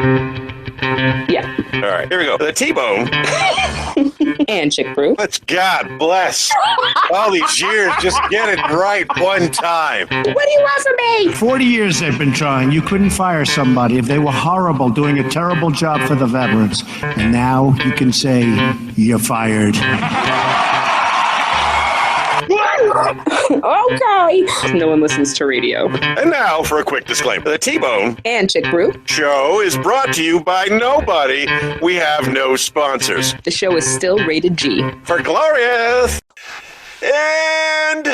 Yeah. All right, here we go. The T-bone. And chick brew. Let's God bless. All these years, just get it right one time. What do you want from me? 40 years they've been trying. You couldn't fire somebody if they were horrible, doing a terrible job for the veterans. And now you can say, you're fired. Okay. No one listens to radio. And now for a quick disclaimer. The T-Bone And chick brew. show is brought to you by nobody. We have no sponsors. The show is still rated G. For Glorious. And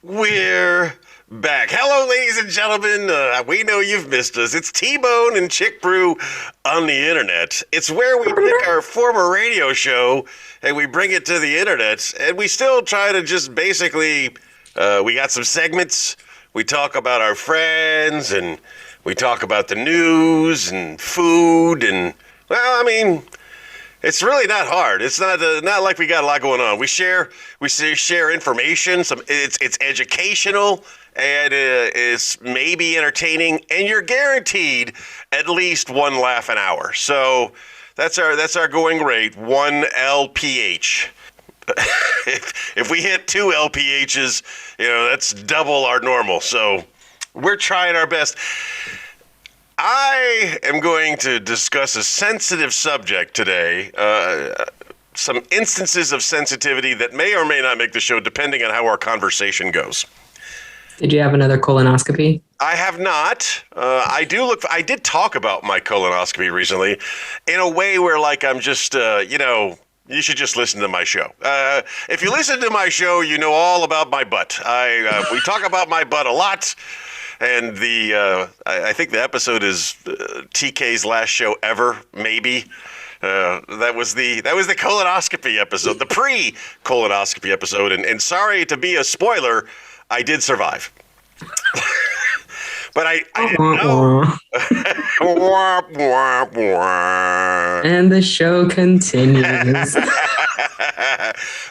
we're back. Hello, ladies and gentlemen. We know you've missed us. It's T-Bone and Chick Brew on the internet. It's where we take our former radio show and we bring it to the internet. And we still try to just basically, we got some segments. We talk about our friends and we talk about the news and food and, well, I mean, it's really not hard. It's not like we got a lot going on. We share information. It's educational and it's maybe entertaining, and you're guaranteed at least one laugh an hour. So that's our going rate, 1 LPH. If we hit 2 LPHs, that's double our normal. So we're trying our best. I am going to discuss a sensitive subject today, some instances of sensitivity that may or may not make the show, depending on how our conversation goes. Did you have another colonoscopy? I have not. I did talk about my colonoscopy recently in a way where, like, I'm just, you should just listen to my show. If you listen to my show, you know all about my butt. We talk about my butt a lot. And I think the episode is TK's last show ever, maybe. That was the colonoscopy episode, the pre-colonoscopy episode. And sorry to be a spoiler, I did survive. But I didn't know. And the show continues.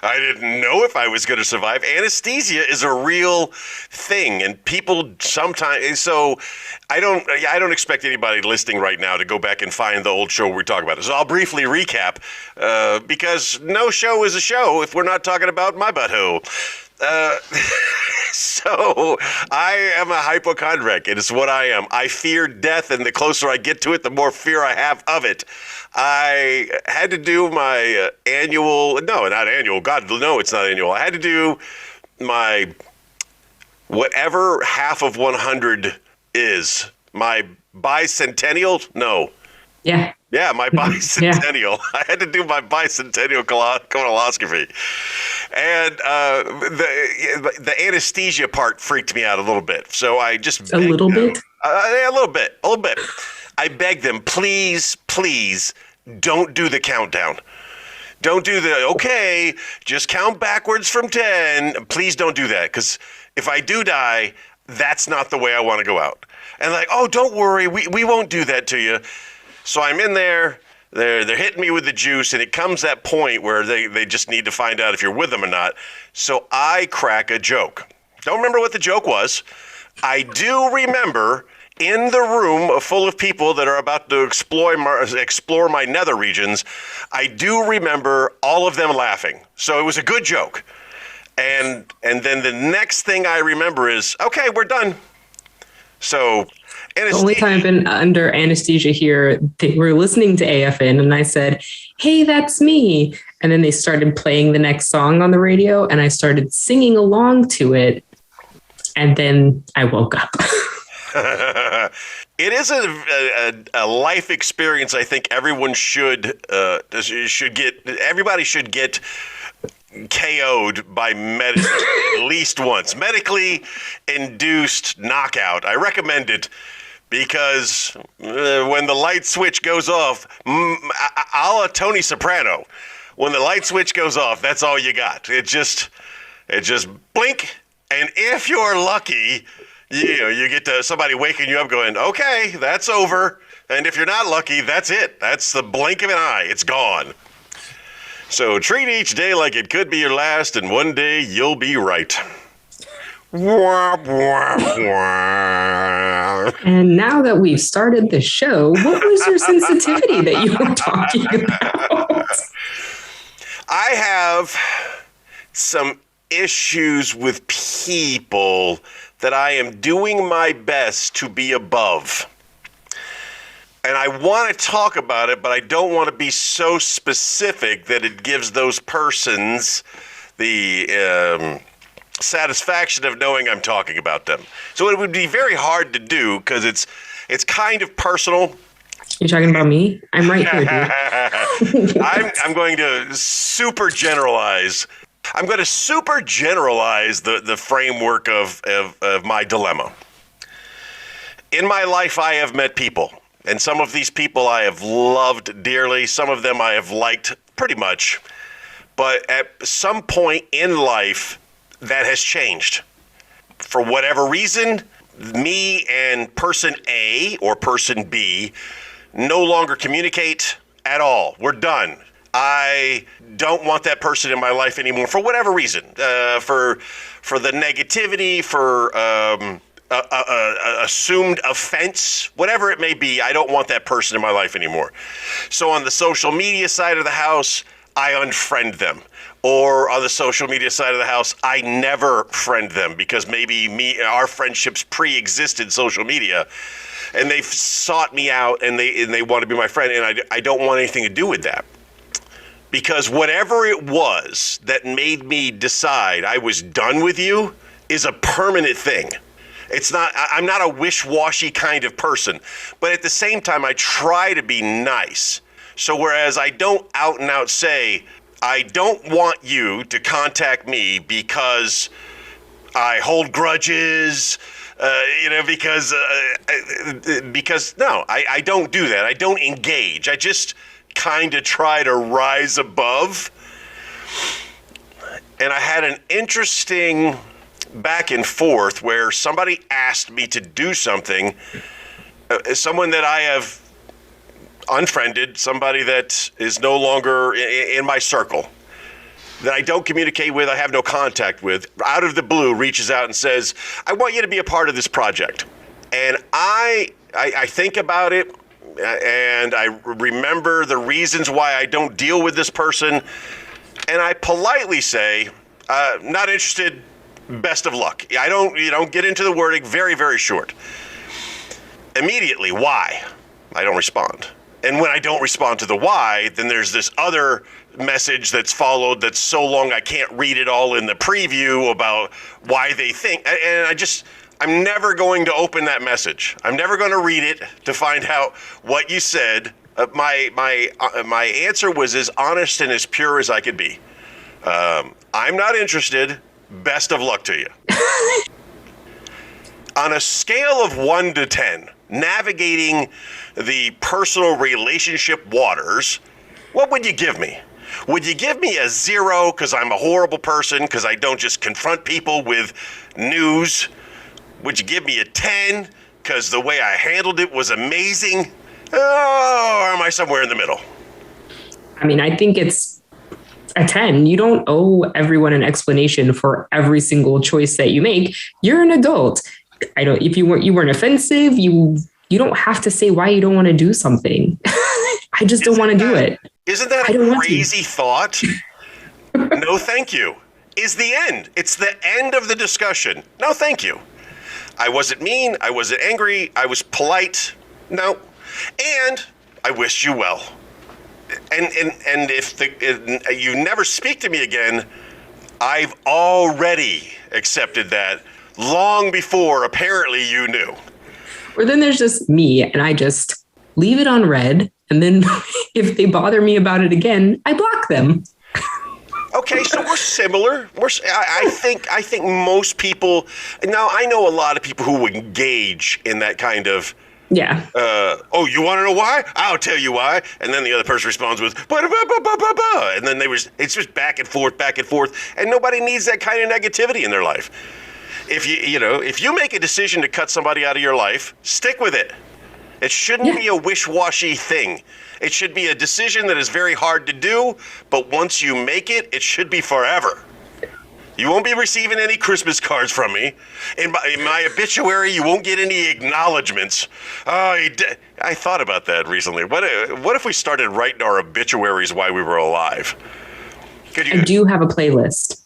I didn't know if I was going to survive. Anesthesia is a real thing, and people sometimes. So I don't expect anybody listening right now to go back and find the old show we're talking about. So I'll briefly recap, because no show is a show if we're not talking about my butthole. So I am a hypochondriac. It is what I am. I fear death, and the closer I get to it, the more fear I have of it. I had to do my annual, no, not annual. God, no, it's not annual. I had to do my whatever half of 100 is. My bicentennial? No. Yeah. Yeah, my bicentennial. Yeah. I had to do my bicentennial colonoscopy. And the anesthesia part freaked me out a little bit. So I just... A little bit? A little bit. I begged them, please, don't do the countdown. Don't do okay, just count backwards from 10. Please don't do that, because if I do die, that's not the way I want to go out. And like, oh, don't worry, we won't do that to you. So I'm in there, they're hitting me with the juice, and it comes that point where they just need to find out if you're with them or not. So I crack a joke. Don't remember what the joke was. I do remember in the room full of people that are about to explore my nether regions, I do remember all of them laughing. So it was a good joke. And then the next thing I remember is, okay, we're done. So... The only time I've been under anesthesia here, they were listening to AFN and I said, hey, that's me. And then they started playing the next song on the radio and I started singing along to it. And then I woke up. It is a life experience I think everyone should get. Everybody should get KO'd by medicine at least once. Medically induced knockout. I recommend it because when the light switch goes off, a la Tony Soprano, when the light switch goes off, that's all you got. It just blink, and if you're lucky, you get to somebody waking you up going, okay, that's over. And if you're not lucky, that's it. That's the blink of an eye. It's gone. So treat each day like it could be your last, and one day you'll be right. And now that we've started the show, what was your sensitivity that you were talking about? I have some issues with people that I am doing my best to be above. And I want to talk about it, but I don't want to be so specific that it gives those persons the satisfaction of knowing I'm talking about them. So it would be very hard to do because it's kind of personal. You're talking about me? I'm right here, dude. I'm going to super generalize. I'm going to super generalize the framework of my dilemma. In my life, I have met people. And some of these people I have loved dearly. Some of them I have liked pretty much. But at some point in life, that has changed. For whatever reason, me and person A or person B no longer communicate at all. We're done. I don't want that person in my life anymore for whatever reason. For the negativity, for assumed offense, whatever it may be, I don't want that person in my life anymore. So on the social media side of the house, I unfriend them. Or on the social media side of the house, I never friend them because maybe our friendships pre-existed social media, and they've sought me out and they want to be my friend, and I don't want anything to do with that. Because whatever it was that made me decide I was done with you is a permanent thing. I'm not a wish-washy kind of person, but at the same time, I try to be nice. So whereas I don't out and out say, I don't want you to contact me because I hold grudges, because no, I don't do that. I don't engage. I just kind of try to rise above. And I had an interesting back and forth where somebody asked me to do something, someone that I have unfriended, somebody that is no longer in my circle, that I don't communicate with, I have no contact with, out of the blue reaches out and says, I want you to be a part of this project. And I think about it, and I remember the reasons why I don't deal with this person, and I politely say, not interested, best of luck. I don't get into the wording, very, very short. Immediately, why? I don't respond. And when I don't respond to the why, then there's this other message that's followed that's so long I can't read it all in the preview about why they think. And I'm never going to open that message. I'm never going to read it to find out what you said. My answer was as honest and as pure as I could be. I'm not interested. Best of luck to you. On a scale of 1 to 10, navigating the personal relationship waters, what would you give me? Would you give me a 0 because I'm a horrible person, because I don't just confront people with news? Would you give me a 10 because the way I handled it was amazing? Or am I somewhere in the middle? I mean, I think it's a 10. You don't owe everyone an explanation for every single choice that you make. You're an adult. If you weren't offensive, you don't have to say why you don't want to do something. I just don't want to do it. Isn't that a crazy thought? No, thank you. Is the end. It's the end of the discussion. No, thank you. I wasn't mean. I wasn't angry. I was polite. No. And I wished you well. And if you never speak to me again, I've already accepted that long before apparently you knew. Or then there's just me, and I just leave it on red, and then if they bother me about it again, I block them. Okay, so we're similar. I think most people. Now I know a lot of people who engage in that kind of. Yeah. Oh, you want to know why? I'll tell you why. And then the other person responds with bah, bah, bah, bah, bah, bah. And then it's just back and forth, and nobody needs that kind of negativity in their life. If you make a decision to cut somebody out of your life, stick with it. It shouldn't be a wish-washy thing. It should be a decision that is very hard to do, but once you make it, it should be forever. You won't be receiving any Christmas cards from me. In my obituary, you won't get any acknowledgments. I thought about that recently. What if we started writing our obituaries while we were alive? I do have a playlist.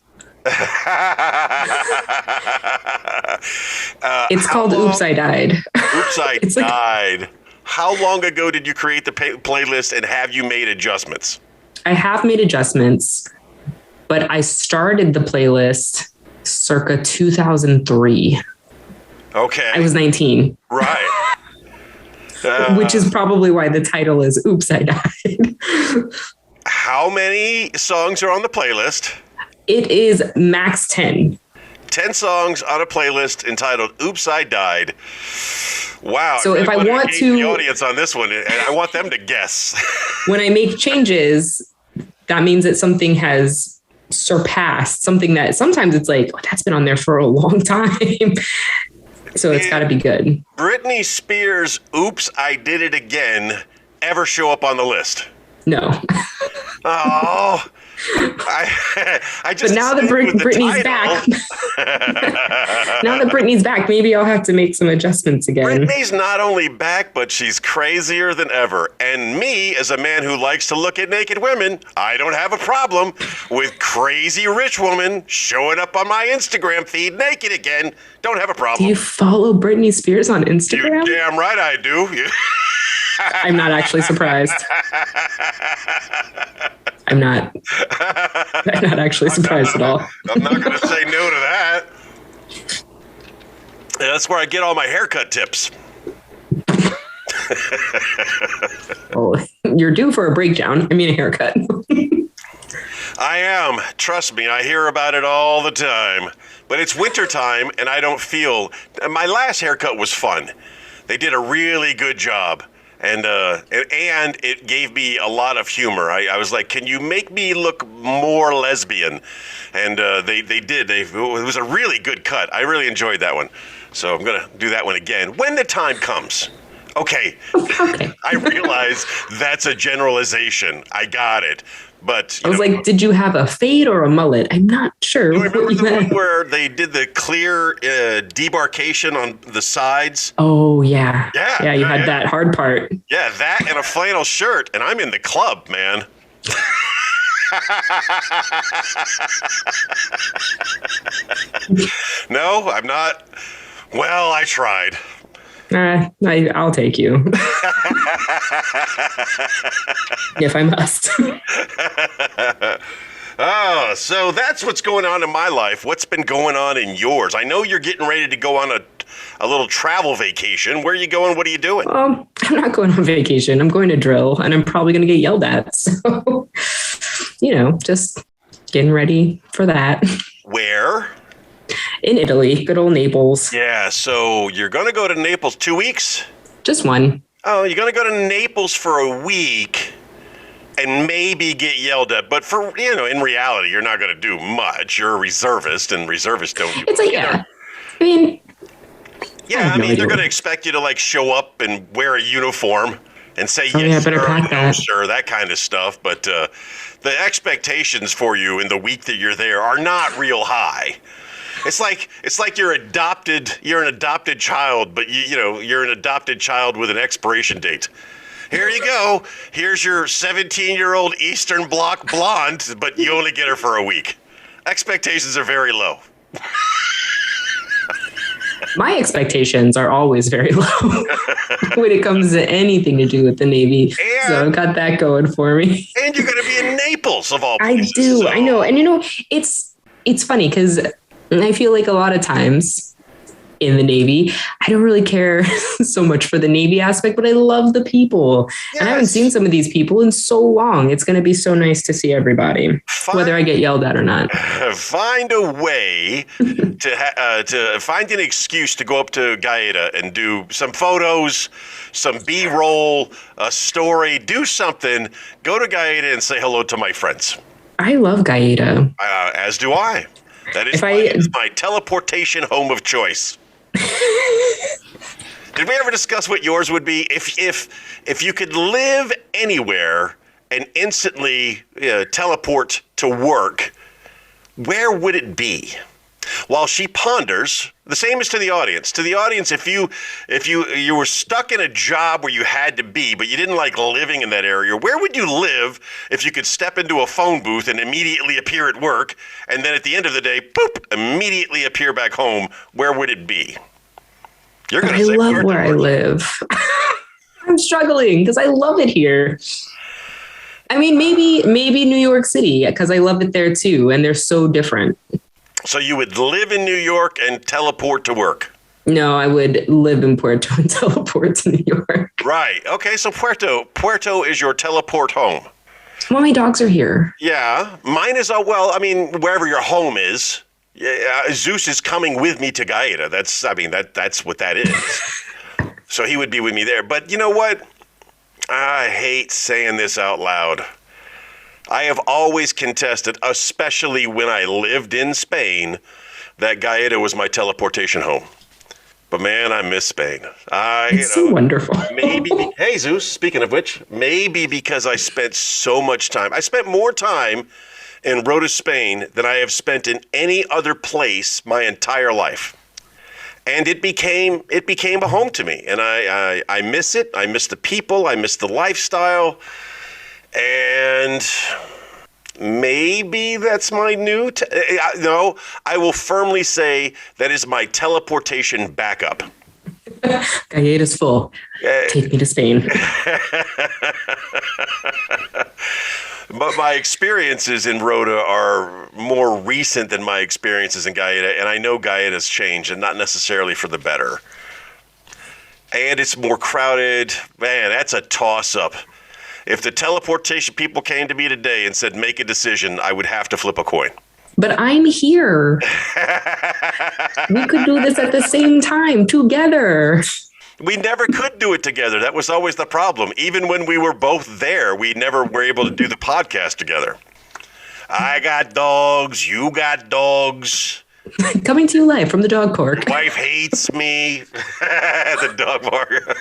It's called Oops, I Died. Oops, I Died. How long ago did you create the playlist, and have you made adjustments? I have made adjustments, but I started the playlist circa 2003. Okay. I was 19. Right. Which is probably why the title is Oops, I Died. How many songs are on the playlist? It is max 10. 10 songs on a playlist entitled Oops, I Died. Wow. So if I want to... the audience on this one, and I want them to guess. When I make changes, that means that something has surpassed something that sometimes it's like, oh, that's been on there for a long time. So it's got to be good. Brittney Spears' Oops, I Did It Again ever show up on the list? No. Oh... I just. But now that Brittney's back, now that Brittney's back, maybe I'll have to make some adjustments again. Brittney's not only back, but she's crazier than ever. And me, as a man who likes to look at naked women, I don't have a problem with crazy rich woman showing up on my Instagram feed naked again. Don't have a problem. Do you follow Brittney Spears on Instagram? You're damn right I do. I'm not actually surprised. I'm not actually surprised at all. I'm not going to say no to that. Yeah, that's where I get all my haircut tips. Well, you're due for a breakdown. I mean, a haircut. I am. Trust me, I hear about it all the time. But it's wintertime, and I don't feel... My last haircut was fun. They did a really good job. And it gave me a lot of humor. I was like, can you make me look more lesbian? And they did. It was a really good cut. I really enjoyed that one. So I'm going to do that one again when the time comes. Okay. I realize that's a generalization. I got it. But I was like, did you have a fade or a mullet? I'm not sure. You remember the one where they did the clear demarcation on the sides? Oh, yeah. Yeah, you had that hard part. Yeah, that and a flannel shirt, and I'm in the club, man. No, I'm not. Well, I tried. I'll take you. If I must. Oh, so that's what's going on in my life. What's been going on in yours? I know you're getting ready to go on a little travel vacation. Where are you going? What are you doing? I'm not going on vacation. I'm going to drill, and I'm probably going to get yelled at. So, just getting ready for that. Where? In Italy, good old Naples. Yeah, so you're going to go to Naples 2 weeks? Just one. Oh, you're going to go to Naples for a week and maybe get yelled at. But in reality, you're not going to do much. You're a reservist, and reservists don't do It's like, yeah. I mean... Yeah, I mean, they're going to expect you to, show up and wear a uniform and say, yes, sir, no, sir, that kind of stuff. But the expectations for you in the week that you're there are not real high. It's like you're an adopted child, but you're an adopted child with an expiration date. Here you go. Here's your 17-year-old Eastern Bloc blonde, but you only get her for a week. Expectations are very low. My expectations are always very low when it comes to anything to do with the Navy. So I've got that going for me. And you're going to be in Naples, of all places. I do. So. I know. And, it's funny because I feel like a lot of times in the Navy, I don't really care so much for the Navy aspect, but I love the people. Yes. And I haven't seen some of these people in so long. It's going to be so nice to see everybody, whether I get yelled at or not. Find a way to find an excuse to go up to Gaeta and do some photos, some B-roll, a story, do something. Go to Gaeta and say hello to my friends. I love Gaeta. As do I. That is my teleportation home of choice. Did we ever discuss what yours would be if you could live anywhere and instantly teleport to work? where would it be? While she ponders, the same is to the audience. To the audience, if you were stuck in a job where you had to be, but you didn't like living in that area, where would you live if you could step into a phone booth and immediately appear at work, and then at the end of the day, boop, immediately appear back home? Where would it be? You're going to say love where I live. I'm struggling because I love it here. I mean, maybe New York City, because I love it there too, and they're so different. So you would live in New York and teleport to work? No, I would live in Puerto and teleport to New York. Right. Okay, so Puerto is your teleport home. Well, my dogs are here. Yeah, mine is, wherever your home is. Yeah, Zeus is coming with me to Gaeta. That's what that is. So he would be with me there. But you know what? I hate saying this out loud. I have always contested, especially when I lived in Spain, that Gaeta was my teleportation home. But man, I miss Spain. It's so wonderful. Hey Zeus, speaking of which, maybe because I spent so much time. I spent more time in Rota, Spain than I have spent in any other place my entire life. And it became a home to me. And I miss it. I miss the people. I miss the lifestyle. And maybe that's my new... No, I will firmly say that is my teleportation backup. Gaeta's full. Take me to Spain. But my experiences in Rota are more recent than my experiences in Gaeta, and I know Gaeta's changed, and not necessarily for the better. And it's more crowded. Man, that's a toss-up. If the teleportation people came to me today and said, make a decision, I would have to flip a coin. But I'm here. We could do this at the same time, together. We never could do it together. That was always the problem. Even when we were both there, we never were able to do the podcast together. I got dogs. You got dogs. Coming to you live from the dog park. Wife hates me. The dog park.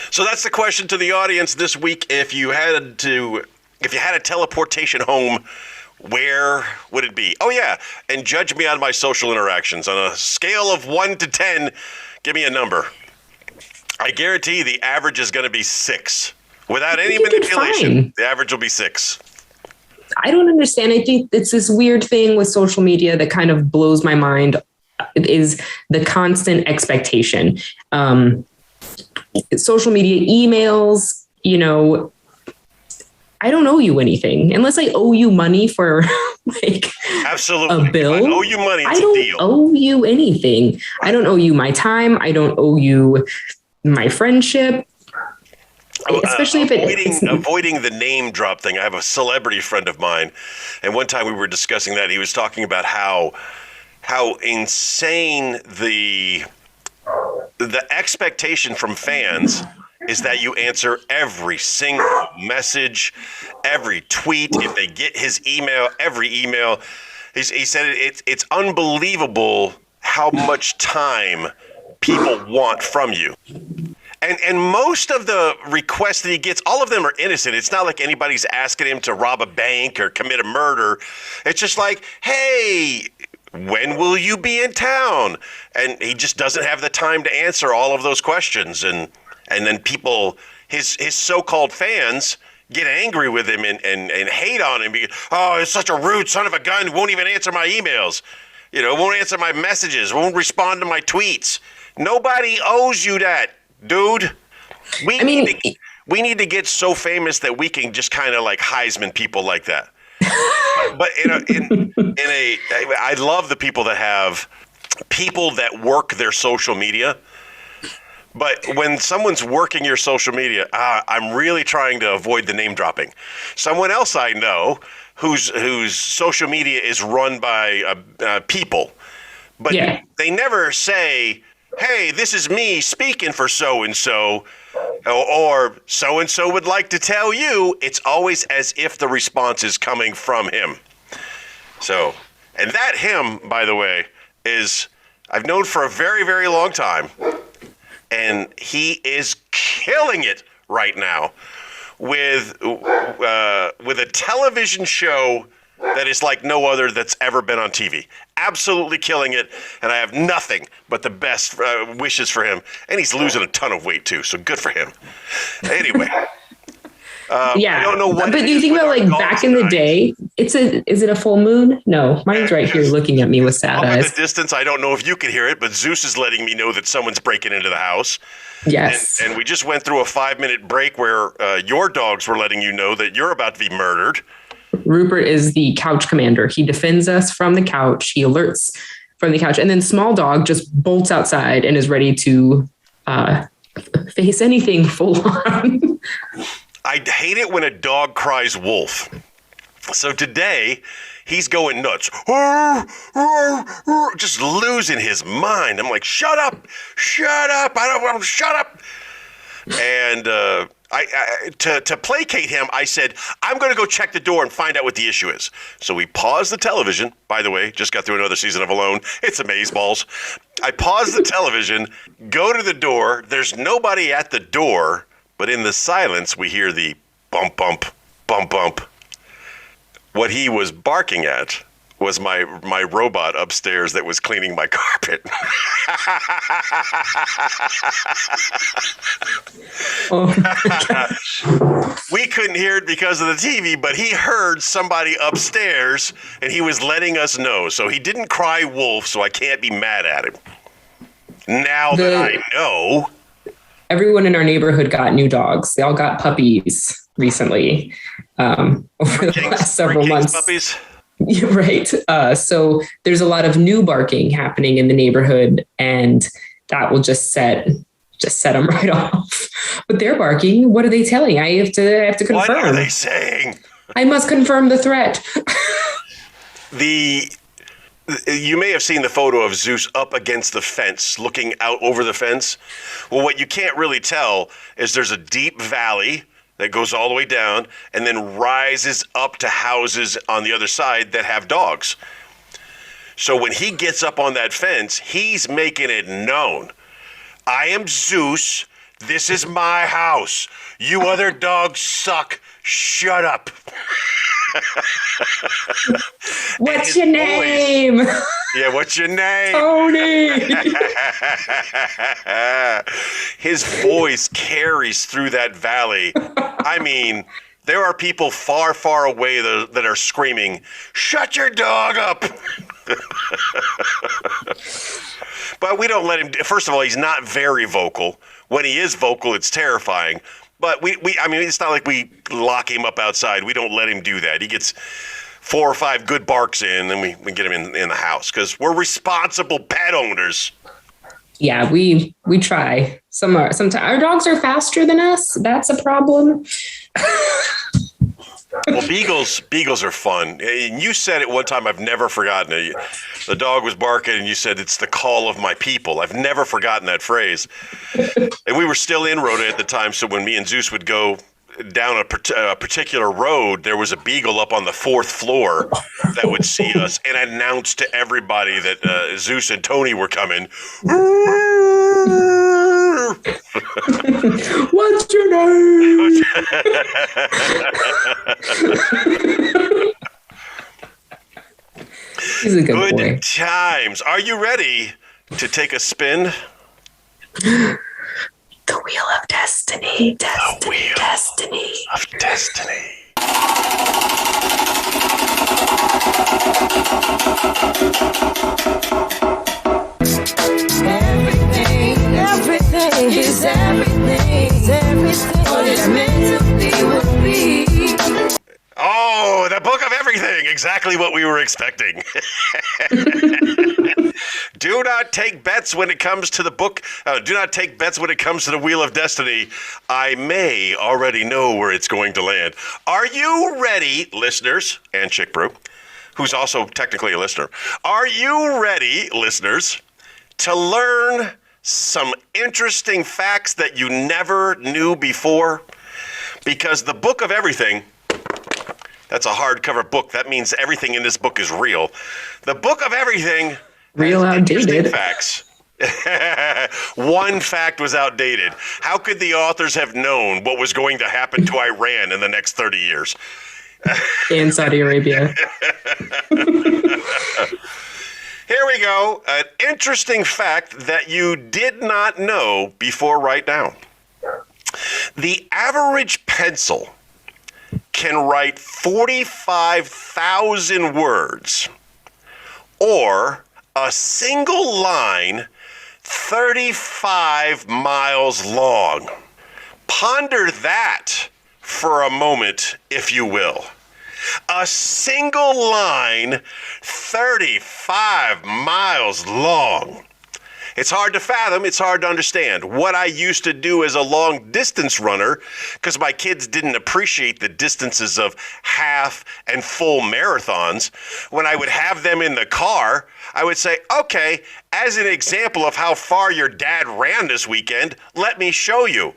So that's the question to the audience this week. If you had a teleportation home, where would it be? Oh, yeah. And judge me on my social interactions. On a scale of 1 to 10, give me a number. I guarantee the average is going to be 6. Without any manipulation, the average will be 6. I don't understand. I think it's this weird thing with social media that kind of blows my mind. It is the constant expectation. Social media, emails, I don't owe you anything unless I owe you money for Absolutely. a bill. If I owe you money, it's a deal. I don't owe you anything. I don't owe you my time. I don't owe you my friendship. Especially if it's avoiding the name drop thing. I have a celebrity friend of mine, and one time we were discussing that. He was talking about how insane the expectation from fans is that you answer every single message, every tweet, if they get his email, every email. He said it's unbelievable how much time people want from you. And most of the requests that he gets, all of them are innocent. It's not like anybody's asking him to rob a bank or commit a murder. It's just like, hey, when will you be in town? And he just doesn't have the time to answer all of those questions. And then people, his so-called fans, get angry with him and hate on him. Oh, he's such a rude son of a gun. Won't even answer my emails. Won't answer my messages. Won't respond to my tweets. Nobody owes you that, dude. We need to get so famous that we can just kind of like Heisman people like that. But I love the people that have people that work their social media. But when someone's working your social media, I'm really trying to avoid the name dropping. Someone else I know whose social media is run by people, but they never say, hey, this is me speaking for so-and-so, or so-and-so would like to tell you. It's always as if the response is coming from him. So, and that him, by the way, is I've known for a very, very long time. And he is killing it right now with a television show that is like no other that's ever been on TV. Absolutely killing it, and I have nothing but the best wishes for him. And he's losing a ton of weight too, so good for him. Anyway. I don't know what. But do you think about like back in the day? Is it a full moon? No, mine's right here looking at me with sad eyes. At the distance, I don't know if you can hear it, but Zeus is letting me know that someone's breaking into the house. Yes. And we just went through a 5-minute break where your dogs were letting you know that you're about to be murdered. Rupert is the couch commander. He defends us from the couch. He alerts from the couch. And then Small Dog just bolts outside and is ready to face anything full on. I hate it when a dog cries wolf. So today, he's going nuts. Just losing his mind. I'm like, shut up. I don't want to shut up. And to placate him, I said, I'm going to go check the door and find out what the issue is. So we paused the television. By the way, just got through another season of Alone. It's amazeballs. I paused the television, go to the door. There's nobody at the door. But in the silence, we hear the bump, bump, bump, bump. What he was barking at was my robot upstairs that was cleaning my carpet. We couldn't hear it because of the TV, but he heard somebody upstairs, and he was letting us know. So he didn't cry wolf, so I can't be mad at him. Now that I know... Everyone in our neighborhood got new dogs. They all got puppies recently over the last several months. Puppies? Yeah, right. So there's a lot of new barking happening in the neighborhood, and that will just set them right off. But they're barking. What are they telling? I have to confirm. What are they saying? I must confirm the threat. You may have seen the photo of Zeus up against the fence, looking out over the fence. Well, what you can't really tell is there's a deep valley that goes all the way down and then rises up to houses on the other side that have dogs. So when he gets up on that fence, he's making it known. I am Zeus. This is my house. You other dogs suck. Shut up. What's your name? Yeah, what's your name? Tony. His voice carries through that valley. I mean, there are people far, far away that are screaming, shut your dog up. But we don't let him. First of all, he's not very vocal. When he is vocal, it's terrifying. But I mean, it's not like we lock him up outside. We don't let him do that. He gets 4 or 5 good barks in, and we get him in the house because we're responsible pet owners. Yeah, we try. Sometimes our dogs are faster than us. That's a problem. Well, beagles are fun. And you said it one time. I've never forgotten it. The dog was barking, and you said, it's the call of my people. I've never forgotten that phrase. And we were still in Rhoda at the time, so when me and Zeus would go down a particular road, there was a beagle up on the 4th floor that would see us and announce to everybody that Zeus and Tony were coming. What's your name? He's a good boy. Times. Are you ready to take a spin? The wheel of destiny. The wheel of destiny. Everything is everything. What is meant to be will be. Oh, the book of everything. Exactly what we were expecting. Do not take bets when it comes to the book. Do not take bets when it comes to the Wheel of Destiny. I may already know where it's going to land. Are you ready, listeners, and Chick Brew, who's also technically a listener? Are you ready, listeners, to learn some interesting facts that you never knew before? Because the book of everything, that's a hardcover book. That means everything in this book is real. The book of everything, real outdated facts. One fact was outdated. How could the authors have known what was going to happen to Iran in the next 30 years? And Saudi Arabia. Here we go. An interesting fact that you did not know before right now. The average pencil can write 45,000 words, or a single line 35 miles long. Ponder that for a moment, if you will. A single line 35 miles long. It's hard to fathom. It's hard to understand. What I used to do as a long distance runner, because my kids didn't appreciate the distances of half and full marathons, when I would have them in the car, I would say, okay, as an example of how far your dad ran this weekend, let me show you.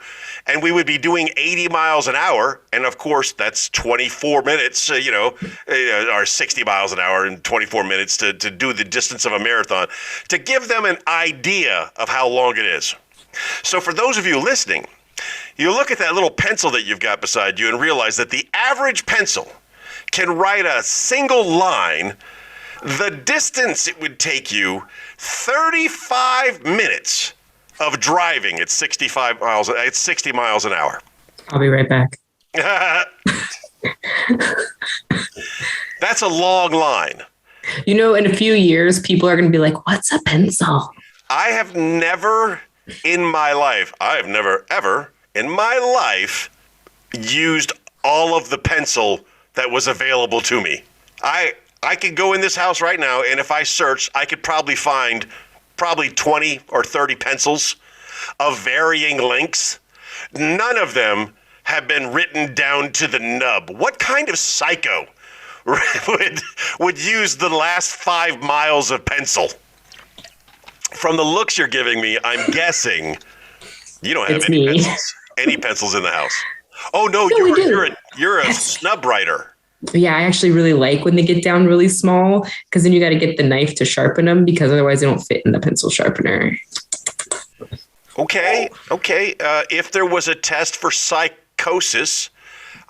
And we would be doing 80 miles an hour. And of course, that's 24 minutes, or 60 miles an hour in 24 minutes to do the distance of a marathon, to give them an idea of how long it is. So for those of you listening, you look at that little pencil that you've got beside you and realize that the average pencil can write a single line. The distance it would take you 35 minutes of driving at 60 miles an hour. I'll be right back. That's a long line. In a few years, people are going to be like, what's a pencil? I have never ever in my life used all of the pencil that was available to me. I could go in this house right now, and if I searched, I could probably find 20 or 30 pencils of varying lengths. None of them have been written down to the nub. What kind of psycho would use the last 5 miles of pencil? From the looks you're giving me, I'm guessing you don't have any pencils in the house. Oh no, you're a snub writer. Yeah, I actually really like when they get down really small, because then you got to get the knife to sharpen them, because otherwise they don't fit in the pencil sharpener. Okay. If there was a test for psychosis,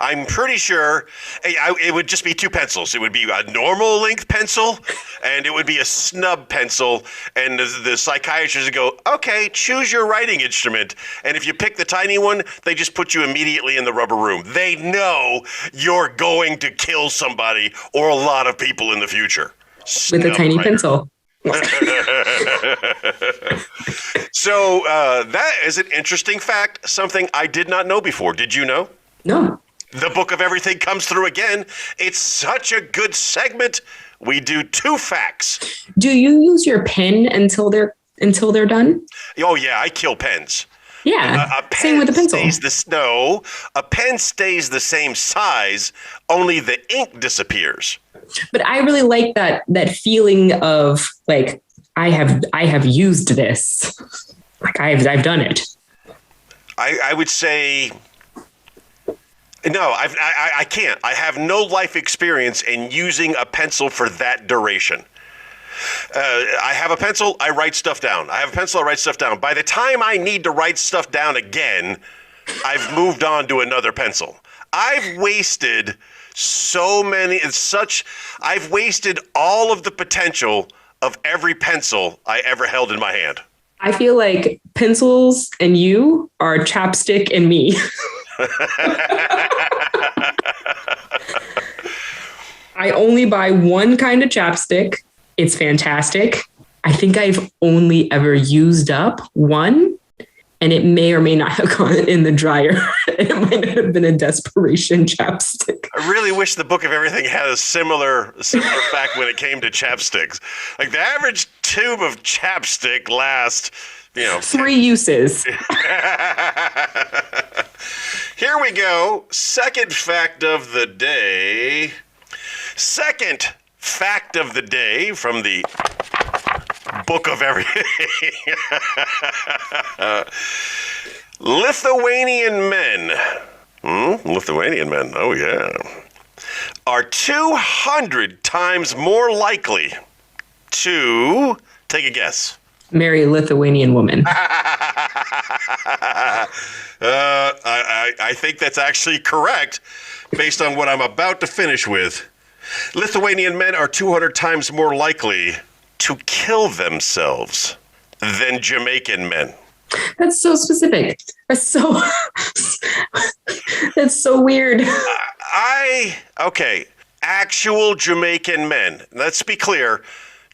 I'm pretty sure it would just be 2 pencils. It would be a normal length pencil, and it would be a snub pencil. And the psychiatrist would go, okay, choose your writing instrument. And if you pick the tiny one, they just put you immediately in the rubber room. They know you're going to kill somebody or a lot of people in the future. With a tiny pencil. So that is an interesting fact, something I did not know before. Did you know? No. The Book of Everything comes through again. It's such a good segment. We do 2 facts. Do you use your pen until they're done? Oh yeah, I kill pens. Yeah. A pen same with a pencil. A pen stays the same size, only the ink disappears. But I really like that feeling of like I have used this. Like I've done it. I would say no, I can't. I have no life experience in using a pencil for that duration. I have a pencil, I write stuff down. I have a pencil, I write stuff down. By the time I need to write stuff down again, I've moved on to another pencil. I've wasted I've wasted all of the potential of every pencil I ever held in my hand. I feel like pencils and you are chapstick and me. I only buy one kind of chapstick. It's fantastic. I think I've only ever used up one, and it may or may not have gone in the dryer. It might not have been a desperation chapstick. I really wish the Book of Everything had a similar fact when it came to chapsticks. Like the average tube of chapstick lasts, 3 uses. Here we go. Second fact of the day. Second fact of the day from the Book of Everything. Lithuanian men. Lithuanian men, oh yeah. Are 200 times more likely to, take a guess. Marry a Lithuanian woman. I think that's actually correct based on what I'm about to finish with. Lithuanian men are 200 times more likely to kill themselves than Jamaican men. That's so specific. That's so that's so weird. Okay, actual Jamaican men. Let's be clear.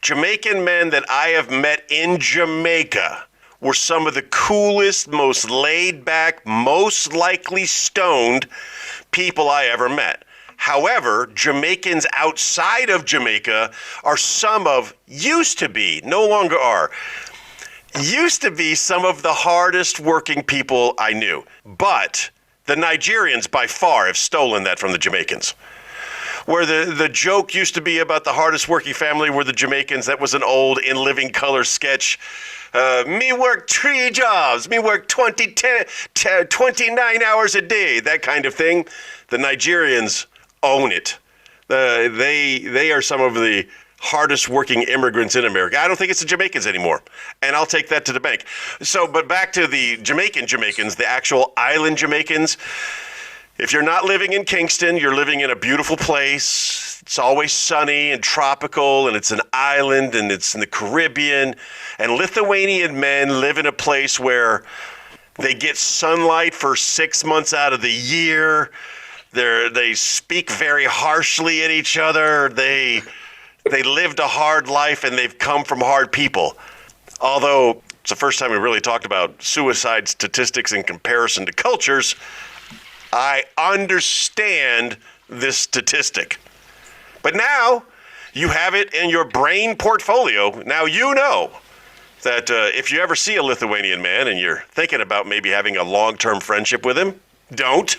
Jamaican men that I have met in Jamaica were some of the coolest, most laid back, most likely stoned people I ever met. However, Jamaicans outside of Jamaica are used to be, no longer are, used to be some of the hardest working people I knew. But the Nigerians by far have stolen that from the Jamaicans. Where the joke used to be about the hardest working family were the Jamaicans, that was an old In Living Color sketch. Me work 3 jobs, me work 29 hours a day, that kind of thing. The Nigerians own it. They are some of the hardest working immigrants in America. I don't think it's the Jamaicans anymore, and I'll take that to the bank. So, but back to the Jamaicans, the actual island Jamaicans. If you're not living in Kingston, you're living in a beautiful place. It's always sunny and tropical, and it's an island, and it's in the Caribbean. And Lithuanian men live in a place where they get sunlight for 6 months out of the year. They speak very harshly at each other. They lived a hard life, and they've come from hard people. Although it's the first time we really talked about suicide statistics in comparison to cultures, I understand this statistic. But now you have it in your brain portfolio. Now you know that if you ever see a Lithuanian man and you're thinking about maybe having a long-term friendship with him, don't.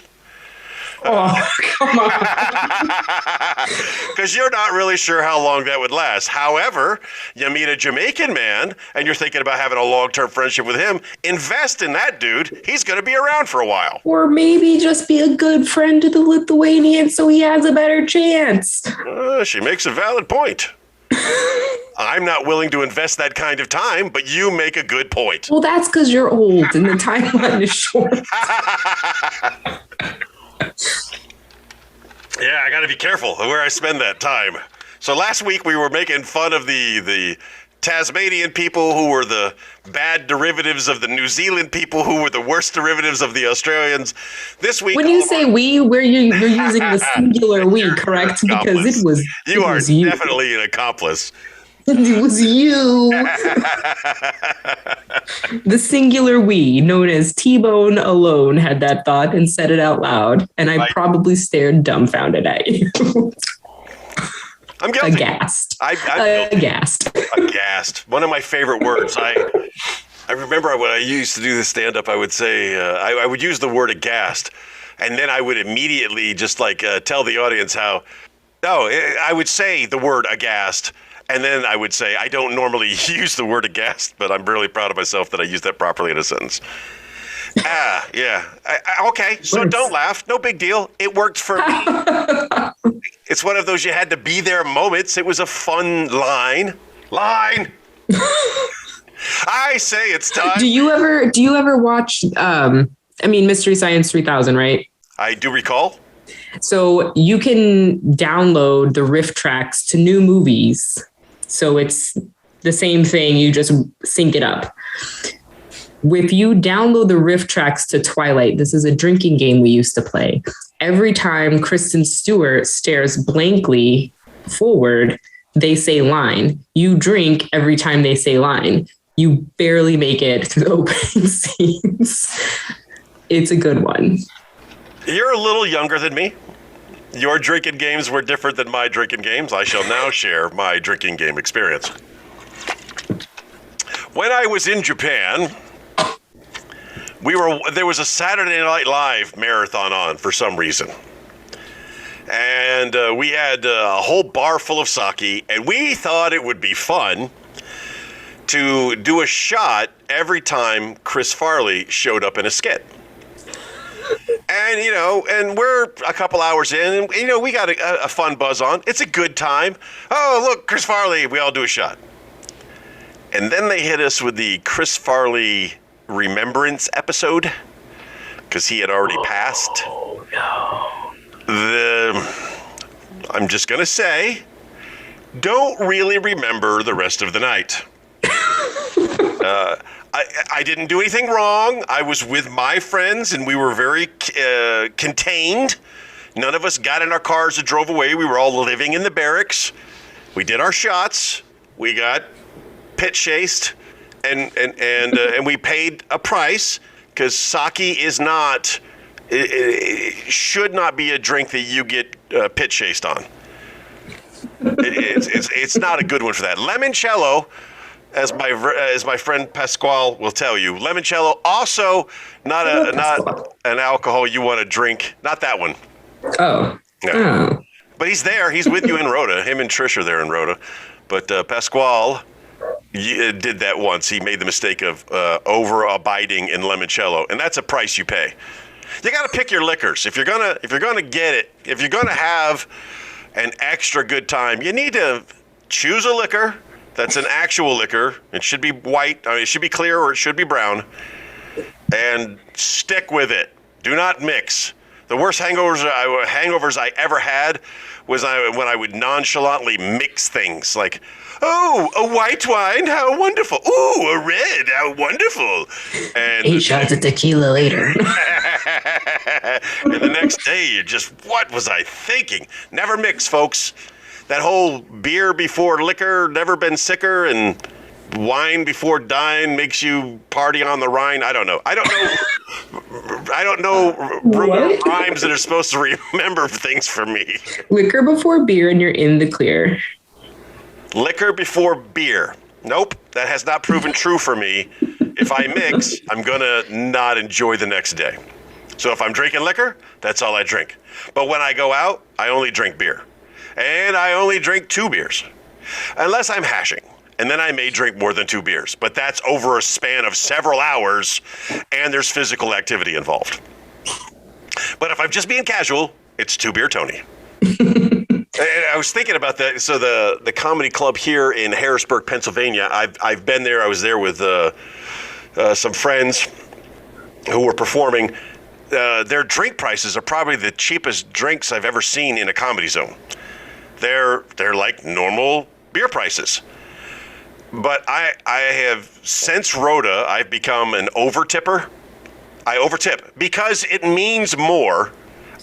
Oh, come on. Because you're not really sure how long that would last. However, you meet a Jamaican man and you're thinking about having a long-term friendship with him, invest in that dude. He's going to be around for a while. Or maybe just be a good friend to the Lithuanian so he has a better chance. She makes a valid point. I'm not willing to invest that kind of time, but you make a good point. Well, that's because you're old and the timeline is short. Yeah, I got to be careful where I spend that time. So last week we were making fun of the Tasmanian people who were the bad derivatives of the New Zealand people who were the worst derivatives of the Australians. This week, when you say we, you're using the singular we, correct? Because it was you. Definitely an accomplice. It was you. The singular we, known as T-Bone alone, had that thought and said it out loud. And I probably stared dumbfounded at you. I'm guilty. Aghast. I'm aghast. Aghast. One of my favorite words. I remember when I used to do the stand-up, I would say, I would use the word aghast. And then I would immediately just tell the audience how, I would say the word aghast. And then I would say, I don't normally use the word aghast, but I'm really proud of myself that I used that properly in a sentence. Yeah. Okay, so don't laugh. No big deal. It worked for me. It's one of those you had to be there moments. It was a fun line. I say it's time. Do you ever watch, Mystery Science 3000, right? I do recall. So you can download the riff tracks to new movies. So it's the same thing, you just sync it up. If you download the riff tracks to Twilight, this is a drinking game we used to play. Every time Kristen Stewart stares blankly forward, they say line. You drink every time they say line. You barely make it through the opening scenes. It's a good one. You're a little younger than me. Your drinking games were different than my drinking games. I shall now share my drinking game experience. When I was in Japan, there was a Saturday Night Live marathon on for some reason. And we had a whole bar full of sake, and we thought it would be fun to do a shot every time Chris Farley showed up in a skit. And, and we're a couple hours in, and, we got a fun buzz on. It's a good time. Oh, look, Chris Farley, we all do a shot. And then they hit us with the Chris Farley remembrance episode because he had already passed. Oh, no. I'm just going to say, don't really remember the rest of the night. I didn't do anything wrong. I was with my friends and we were very contained. None of us got in our cars and drove away. We were all living in the barracks. We did our shots. We got pit chased and we paid a price because sake is not, it should not be a drink that you get pit chased on. It's not a good one for that. Limoncello, as my friend Pasqual will tell you, limoncello also not an alcohol you want to drink. Not that one. Oh. No. Oh. But he's there. He's with you in Rhoda. Him and Trish are there in Rhoda. But Pasqual did that once. He made the mistake of over-abiding in limoncello, and that's a price you pay. You got to pick your liquors. If you're gonna get it, if you're gonna have an extra good time, you need to choose a liquor that's an actual liquor. It should be white. I mean, it should be clear or it should be brown, and stick with it. Do not mix. The worst hangovers I ever had was when I would nonchalantly mix things like, oh, a white wine, how wonderful. Ooh, a red, how wonderful. And 8 shots of tequila later. and the next day, you're just, what was I thinking? Never mix, folks. That whole beer before liquor, never been sicker, and wine before dine makes you party on the Rhine. I don't know rhymes that are supposed to remember things for me. Liquor before beer and you're in the clear. Liquor before beer. Nope, that has not proven true for me. If I mix, I'm gonna not enjoy the next day. So if I'm drinking liquor, that's all I drink. But when I go out, I only drink beer. And I only drink 2 beers. Unless I'm hashing. And then I may drink more than 2 beers. But that's over a span of several hours, and there's physical activity involved. But if I'm just being casual, it's 2 beer Tony. And I was thinking about that. So the comedy club here in Harrisburg, Pennsylvania, I've been there. I was there with some friends who were performing. Their drink prices are probably the cheapest drinks I've ever seen in a comedy zone. They're like normal beer prices. But I have, since Rhoda, I've become an over-tipper. I over-tip because it means more.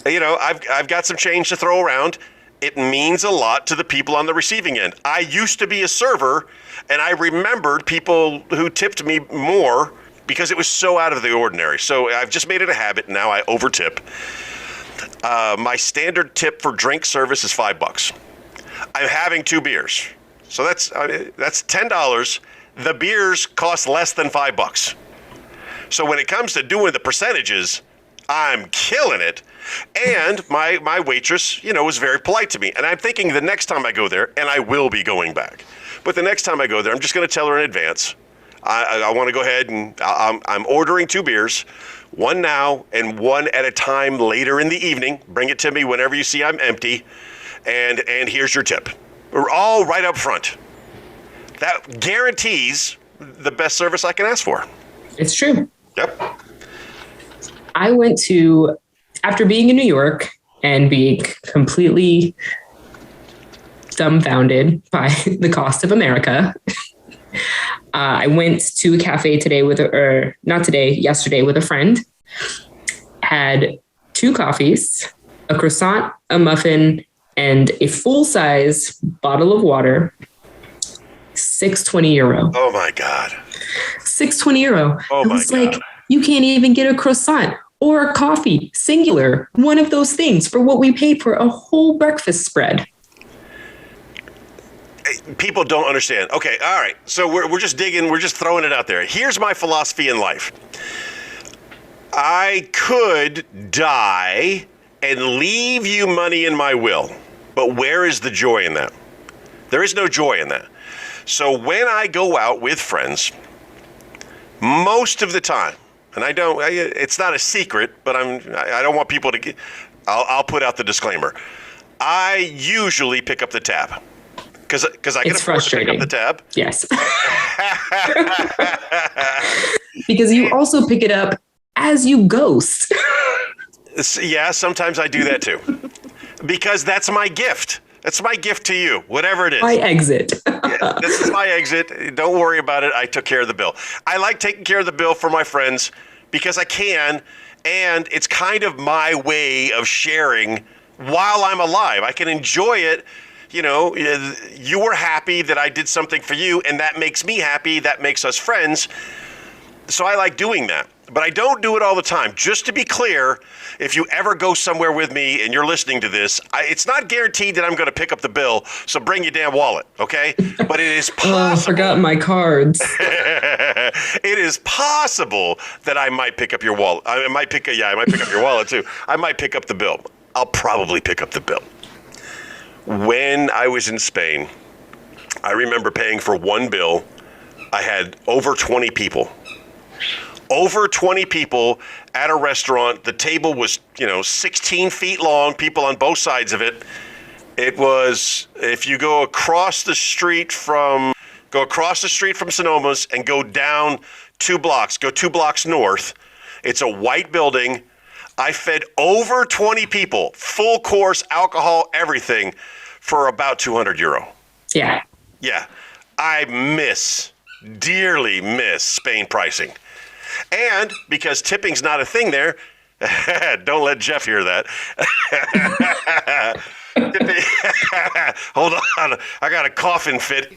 You know, I've got some change to throw around. It means a lot to the people on the receiving end. I used to be a server, and I remembered people who tipped me more because it was so out of the ordinary. So I've just made it a habit. Now I over-tip. My standard tip for drink service is $5. I'm having 2 beers. So that's $10. The beers cost less than $5. So when it comes to doing the percentages, I'm killing it. And my waitress, was very polite to me. And I'm thinking the next time I go there, and I will be going back, but the next time I go there, I'm just going to tell her in advance. I want to go ahead and I'm ordering 2 beers, 1 now and 1 at a time later in the evening. Bring it to me whenever you see I'm empty. And here's your tip. We're all right up front. That guarantees the best service I can ask for. It's true. Yep. I went to, after being in New York and being completely dumbfounded by the cost of America, I went to a cafe yesterday with a friend, had 2 coffees, a croissant, a muffin, and a full-size bottle of water, €6.20. Oh my God. €6.20. Oh my God. Like, you can't even get a croissant or a coffee, singular, one of those things for what we paid for a whole breakfast spread. People don't understand. Okay, all right. So we're just digging, we're just throwing it out there. Here's my philosophy in life. I could die and leave you money in my will, but where is the joy in that? There is no joy in that. So when I go out with friends, most of the time, and it's not a secret, but I don't want people to I'll put out the disclaimer. I usually pick up the tab. Because I can It's afford to pick up frustrating. the tab. Yes. Because you also pick it up as you ghost. Yeah, sometimes I do that too. Because that's my gift. That's my gift to you, whatever it is. I exit. Yeah, this is my exit. Don't worry about it. I took care of the bill. I like taking care of the bill for my friends because I can, and it's kind of my way of sharing while I'm alive. I can enjoy it. You know, you were happy that I did something for you, and that makes me happy. That makes us friends. So I like doing that. But I don't do it all the time. Just to be clear, if you ever go somewhere with me and you're listening to this, it's not guaranteed that I'm going to pick up the bill. So bring your damn wallet, okay? But it is possible. I forgot my cards. It is possible that I might pick up your wallet. I might pick up your wallet too. I might pick up the bill. I'll probably pick up the bill. When I was in Spain, I remember paying for one bill. I had over 20 people. Over 20 people at a restaurant. The table was, 16 feet long, people on both sides of it. It was, if you go across the street from Sonoma's and go down 2 blocks north, it's a white building. I fed over 20 people, full course, alcohol, everything, for about €200. Yeah. Yeah. I dearly miss Spain pricing. And because tipping's not a thing there, don't let Jeff hear that. Hold on, I got a coughing fit.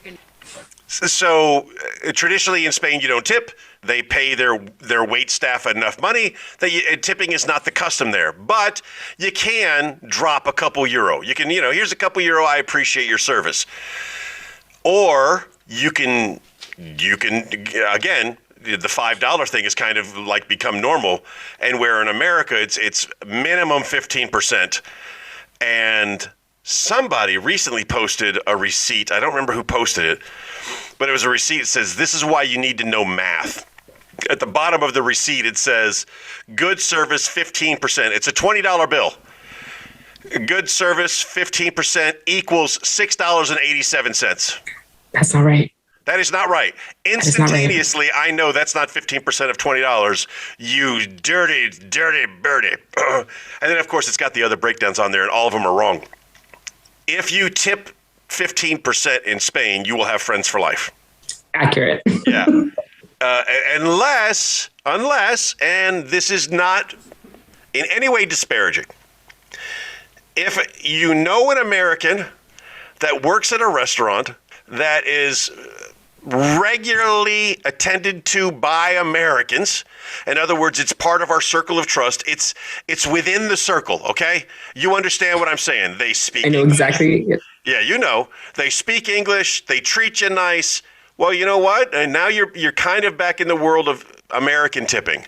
So traditionally in Spain, you don't tip. They pay their wait staff enough money that tipping is not the custom there. But you can drop a couple euro. You can, here's a couple euro. I appreciate your service. Or you can again. The $5 thing is kind of like become normal, and where in America it's minimum 15%. And somebody recently posted a receipt. I don't remember who posted it, but it was a receipt that says, "This is why you need to know math." At the bottom of the receipt, it says, "Good service 15%." It's a $20 bill. Good service 15% equals $6.87. That's not right. That is not right. Instantaneously, I know that's not 15% of $20. You dirty, dirty birdie. And then, of course, it's got the other breakdowns on there, and all of them are wrong. If you tip 15% in Spain, you will have friends for life. Accurate. Yeah. Unless, and this is not in any way disparaging, if you know an American that works at a restaurant that is regularly attended to by Americans. In other words, it's part of our circle of trust. It's within the circle, okay? You understand what I'm saying. They speak I know English. exactly. Yeah, they speak English, they treat you nice. Well, you know what? And now you're kind of back in the world of American tipping.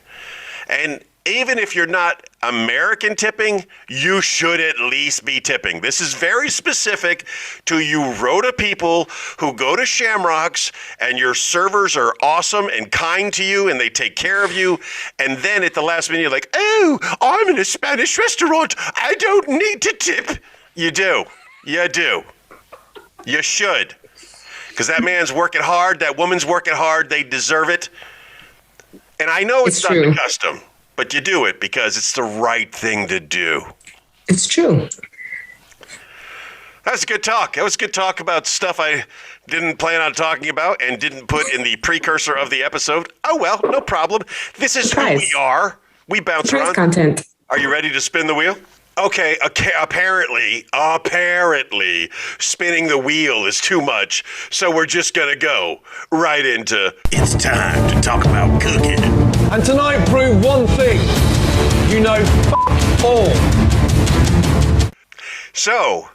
And even if you're not American tipping, you should at least be tipping. This is very specific to you Rhoda people who go to Shamrocks and your servers are awesome and kind to you and they take care of you. And then at the last minute, you're like, "Oh, I'm in a Spanish restaurant. I don't need to tip." You do. You do. You should. Because that man's working hard. That woman's working hard. They deserve it. And I know it's not true. the custom. But you do it because it's the right thing to do. It's true. That was good talk. That was good talk about stuff I didn't plan on talking about and didn't put in the precursor of the episode. Oh, well, no problem. This is who we are. We bounce Surprise around. content. Are you ready to spin the wheel? Okay, apparently, spinning the wheel is too much. So we're just going to go right into it's time to talk about cooking. And tonight proved one thing. You know, all. So,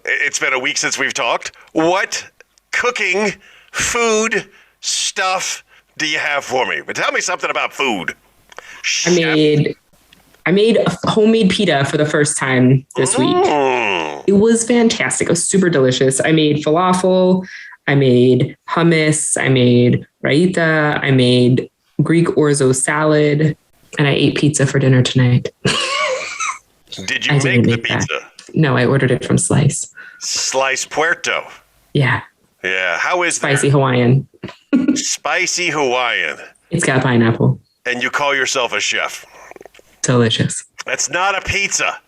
it's been a week since we've talked. What cooking, food, stuff do you have for me? But tell me something about food. I made a homemade pita for the first time this week. It was fantastic. It was super delicious. I made falafel. I made hummus. I made raita. I made Greek orzo salad. And I ate pizza for dinner tonight. Did you make the pizza? No, I ordered it from Slice. Slice Puerto. Yeah. Yeah. How is Spicy Hawaiian. Spicy Hawaiian. It's got pineapple. And you call yourself a chef. Delicious. That's not a pizza.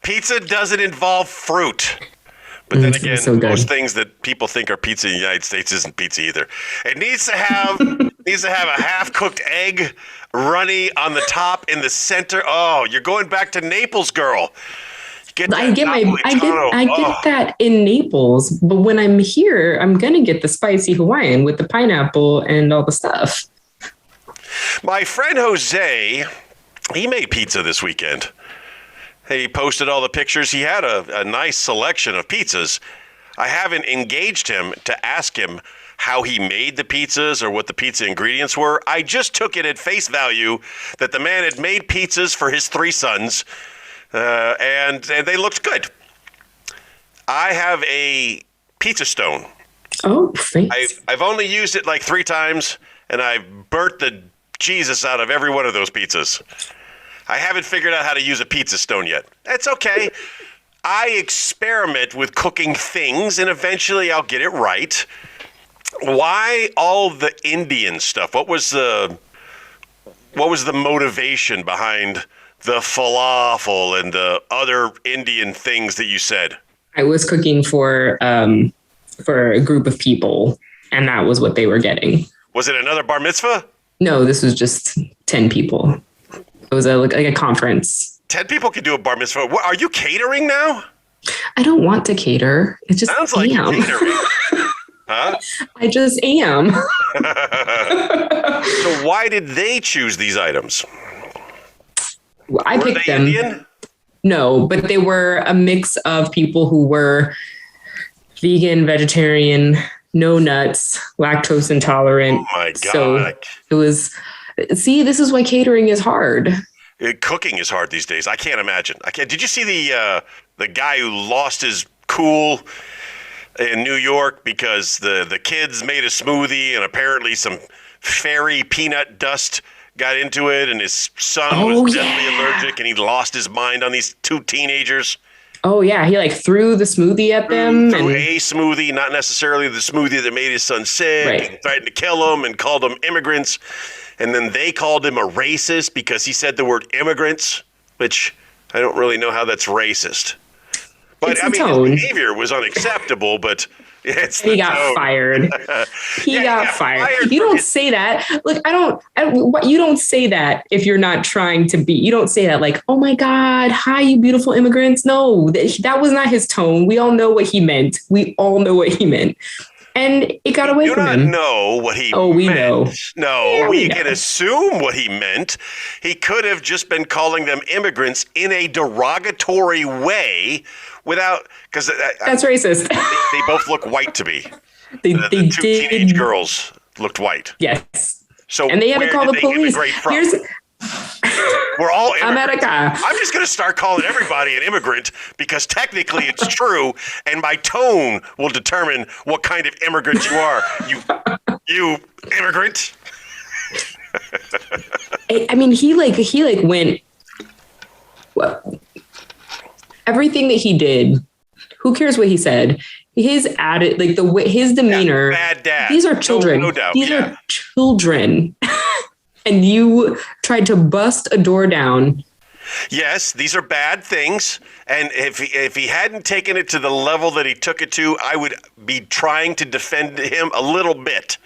Pizza doesn't involve fruit. But then again, so most things that people think are pizza in the United States isn't pizza either. It needs to have a half-cooked egg runny on the top in the center. Oh, you're going back to Naples, girl. I get that in Naples, but when I'm here, I'm gonna get the spicy Hawaiian with the pineapple and all the stuff. My friend Jose, he made pizza this weekend. He posted all the pictures. He had a nice selection of pizzas. I haven't engaged him to ask him how he made the pizzas or what the pizza ingredients were. I just took it at face value that the man had made pizzas for his 3 sons. And they looked good. I have a pizza stone. Oh, thanks. I've only used it like 3 times, and I've burnt the Jesus out of every one of those pizzas. I haven't figured out how to use a pizza stone yet. That's okay. I experiment with cooking things, and eventually I'll get it right. Why all the Indian stuff? What was the motivation behind the falafel and the other Indian things that you said? I was cooking for a group of people, and that was what they were getting. Was it another bar mitzvah? No, this was just 10 people. It was like a conference. 10 people can do a bar mitzvah. What, are you catering now? I don't want to cater. It just sounds like you're catering. Huh? I just am. So why did they choose these items? I Were picked they them. Indian? No, but they were a mix of people who were vegan, vegetarian, no nuts, lactose intolerant. Oh my God. So it was, see, this is why catering is hard. Cooking is hard these days. I can't imagine. Did you see the guy who lost his cool in New York because the kids made a smoothie and apparently some fairy peanut dust got into it, and his son was deathly allergic, and he lost his mind on these 2 teenagers. Oh yeah, he like threw the smoothie at them. Threw a smoothie, not necessarily the smoothie that made his son sick. Right. He threatened to kill him and called them immigrants. And then they called him a racist because he said the word immigrants, which I don't really know how that's racist. But I mean, his behavior was unacceptable, but he got fired. He got fired. You don't say that. Look, you don't say that if you're not trying to be. You don't say that like, oh my God, hi, you beautiful immigrants. No, that was not his tone. We all know what he meant. And it got away from him. You do not know what he meant. Oh, we know. No, we can assume what he meant. He could have just been calling them immigrants in a derogatory way without, because that's racist. They both look white to me. The 2 teenage girls looked white. Yes. So and they had to call the police. We're all immigrants. America. I'm just going to start calling everybody an immigrant because technically it's true, and my tone will determine what kind of immigrant you are. You immigrant. I mean, he went. Well, everything that he did. Who cares what he said? His attitude, like the way his demeanor. Bad dad. These are children. No doubt. These are children. And you tried to bust a door down. Yes, these are bad things. And if he hadn't taken it to the level that he took it to, I would be trying to defend him a little bit.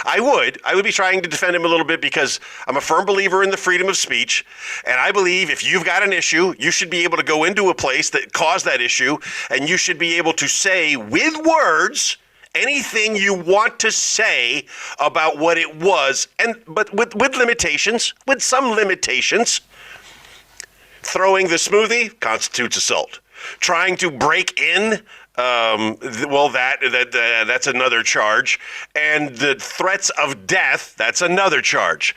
I would be trying to defend him a little bit because I'm a firm believer in the freedom of speech. And I believe if you've got an issue, you should be able to go into a place that caused that issue, and you should be able to say with words anything you want to say about what it was, but with limitations, with some limitations. Throwing the smoothie constitutes assault. Trying to break in, that's another charge. And the threats of death, that's another charge.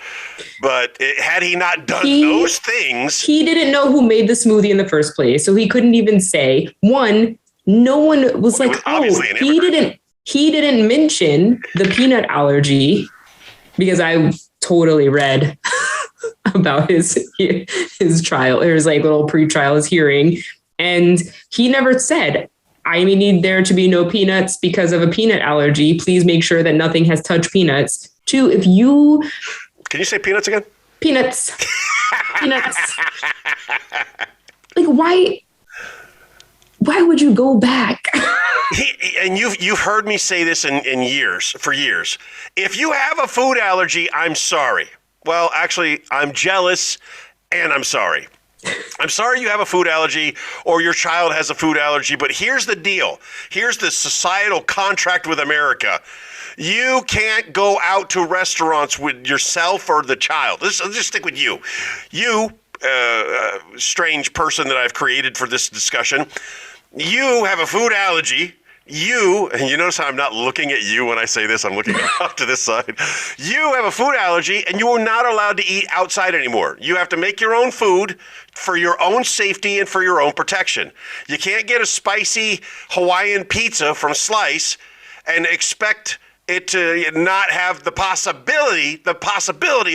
But had he not done those things... He didn't know who made the smoothie in the first place, so he couldn't even say. One, no one was like, he didn't mention the peanut allergy, because I totally read about his trial, or his like little pre-trial, his hearing. And he never said, I need there to be no peanuts because of a peanut allergy. Please make sure that nothing has touched peanuts. 2, if you... Can you say peanuts again? Peanuts. Peanuts. Like, why would you go back? And you've heard me say this for years. If you have a food allergy, I'm sorry. Well, actually, I'm jealous and I'm sorry. I'm sorry you have a food allergy or your child has a food allergy, but here's the deal. Here's the societal contract with America. You can't go out to restaurants with yourself or the child. Let's just stick with you. You, strange person that I've created for this discussion, you have a food allergy. And you notice how I'm not looking at you when I say this, I'm looking off to this side. You have a food allergy and you are not allowed to eat outside anymore. You have to make your own food for your own safety and for your own protection. You can't get a spicy Hawaiian pizza from Slice and expect it to not have the possibility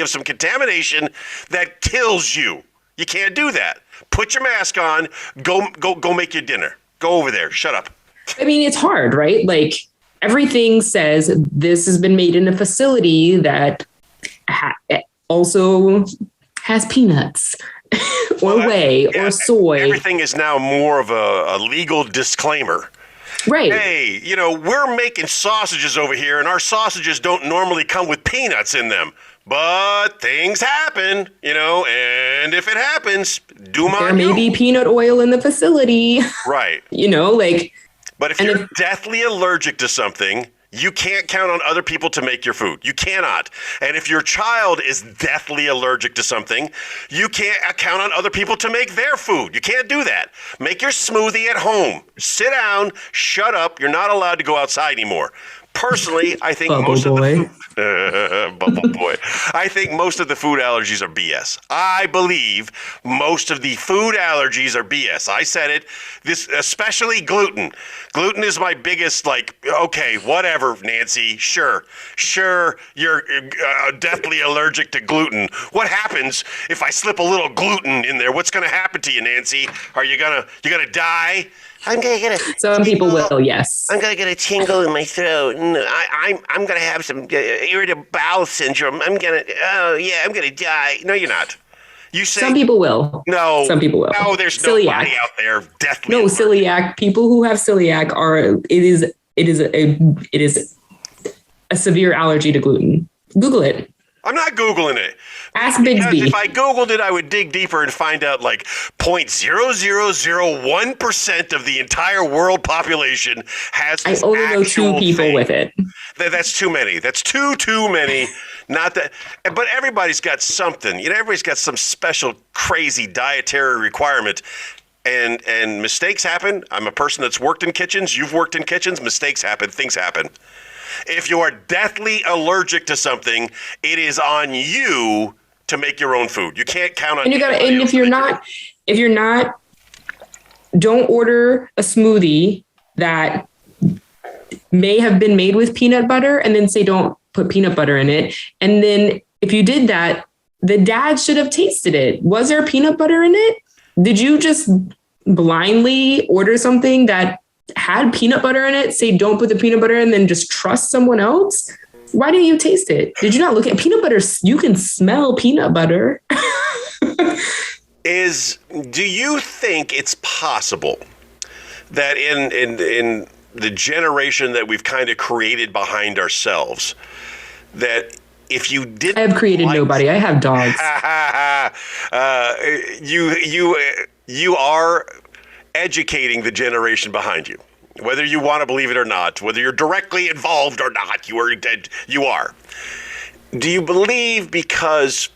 of some contamination that kills you. You can't do that. Put your mask on, go make your dinner. Go over there, shut up. I mean, it's hard, right? Like, everything says this has been made in a facility that also has peanuts or whey or soy. Everything is now more of a legal disclaimer. Right. Hey, we're making sausages over here, and our sausages don't normally come with peanuts in them. But things happen, and if it happens, do my There may be peanut oil in the facility. Right. But if you're deathly allergic to something, you can't count on other people to make your food. You cannot. And if your child is deathly allergic to something, you can't count on other people to make their food. You can't do that. Make your smoothie at home. Sit down, shut up. You're not allowed to go outside anymore. Personally, I think Bubble boy. I think most of the food allergies are BS. I believe most of the food allergies are BS. I said it. This, especially gluten. Gluten is my biggest, okay, whatever, Nancy. Sure, you're deathly allergic to gluten. What happens if I slip a little gluten in there? What's going to happen to you, Nancy? Are you gonna die? I'm gonna get a. Some people will, yes. I'm gonna get a tingle in my throat, and I'm gonna have some irritable bowel syndrome. I'm gonna die. No, you're not. You say some people will. No, some people will. No, there's celiac. Nobody out there deathly. No, celiac. People who have celiac it is a severe allergy to gluten. Google it. I'm not Googling it. Ask Bigsby. If I Googled it, I would dig deeper and find out 0.0001% of the entire world population has this. I only know 2 people with it. That's too many. That's too many. Not that, but everybody's got something. Everybody's got some special crazy dietary requirement. And mistakes happen. I'm a person that's worked in kitchens. You've worked in kitchens. Mistakes happen. Things happen. If you are deathly allergic to something, it is on you to make your own food. You can't count on. And if you're not, don't order a smoothie that may have been made with peanut butter and then say don't put peanut butter in it. And then if you did that, the dad should have tasted it. Was there peanut butter in it? Did you just blindly order something that had peanut butter in it, say don't put the peanut butter in, and then just trust someone else? Why didn't you taste it? Did you not look at peanut butter? You can smell peanut butter. Do you think it's possible that in the generation that we've kind of created behind ourselves, that if you didn't, I have created nobody. I have dogs. You are educating the generation behind you, whether you want to believe it or not, whether you're directly involved or not. You are. Do you believe because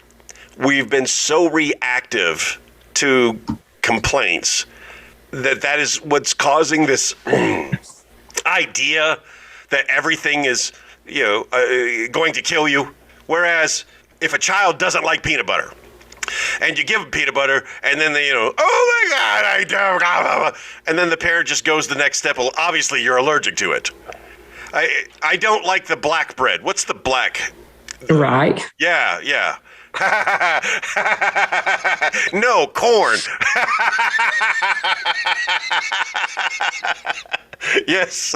we've been so reactive to complaints that is what's causing this idea that everything is going to kill you? Whereas if a child doesn't like peanut butter, and you give them peanut butter, and then they, oh my God, I don't, blah, blah, blah. And then the parent just goes the next step. Well, obviously you're allergic to it. I don't like the black bread. What's the black? Rye. Yeah. No, corn. Yes,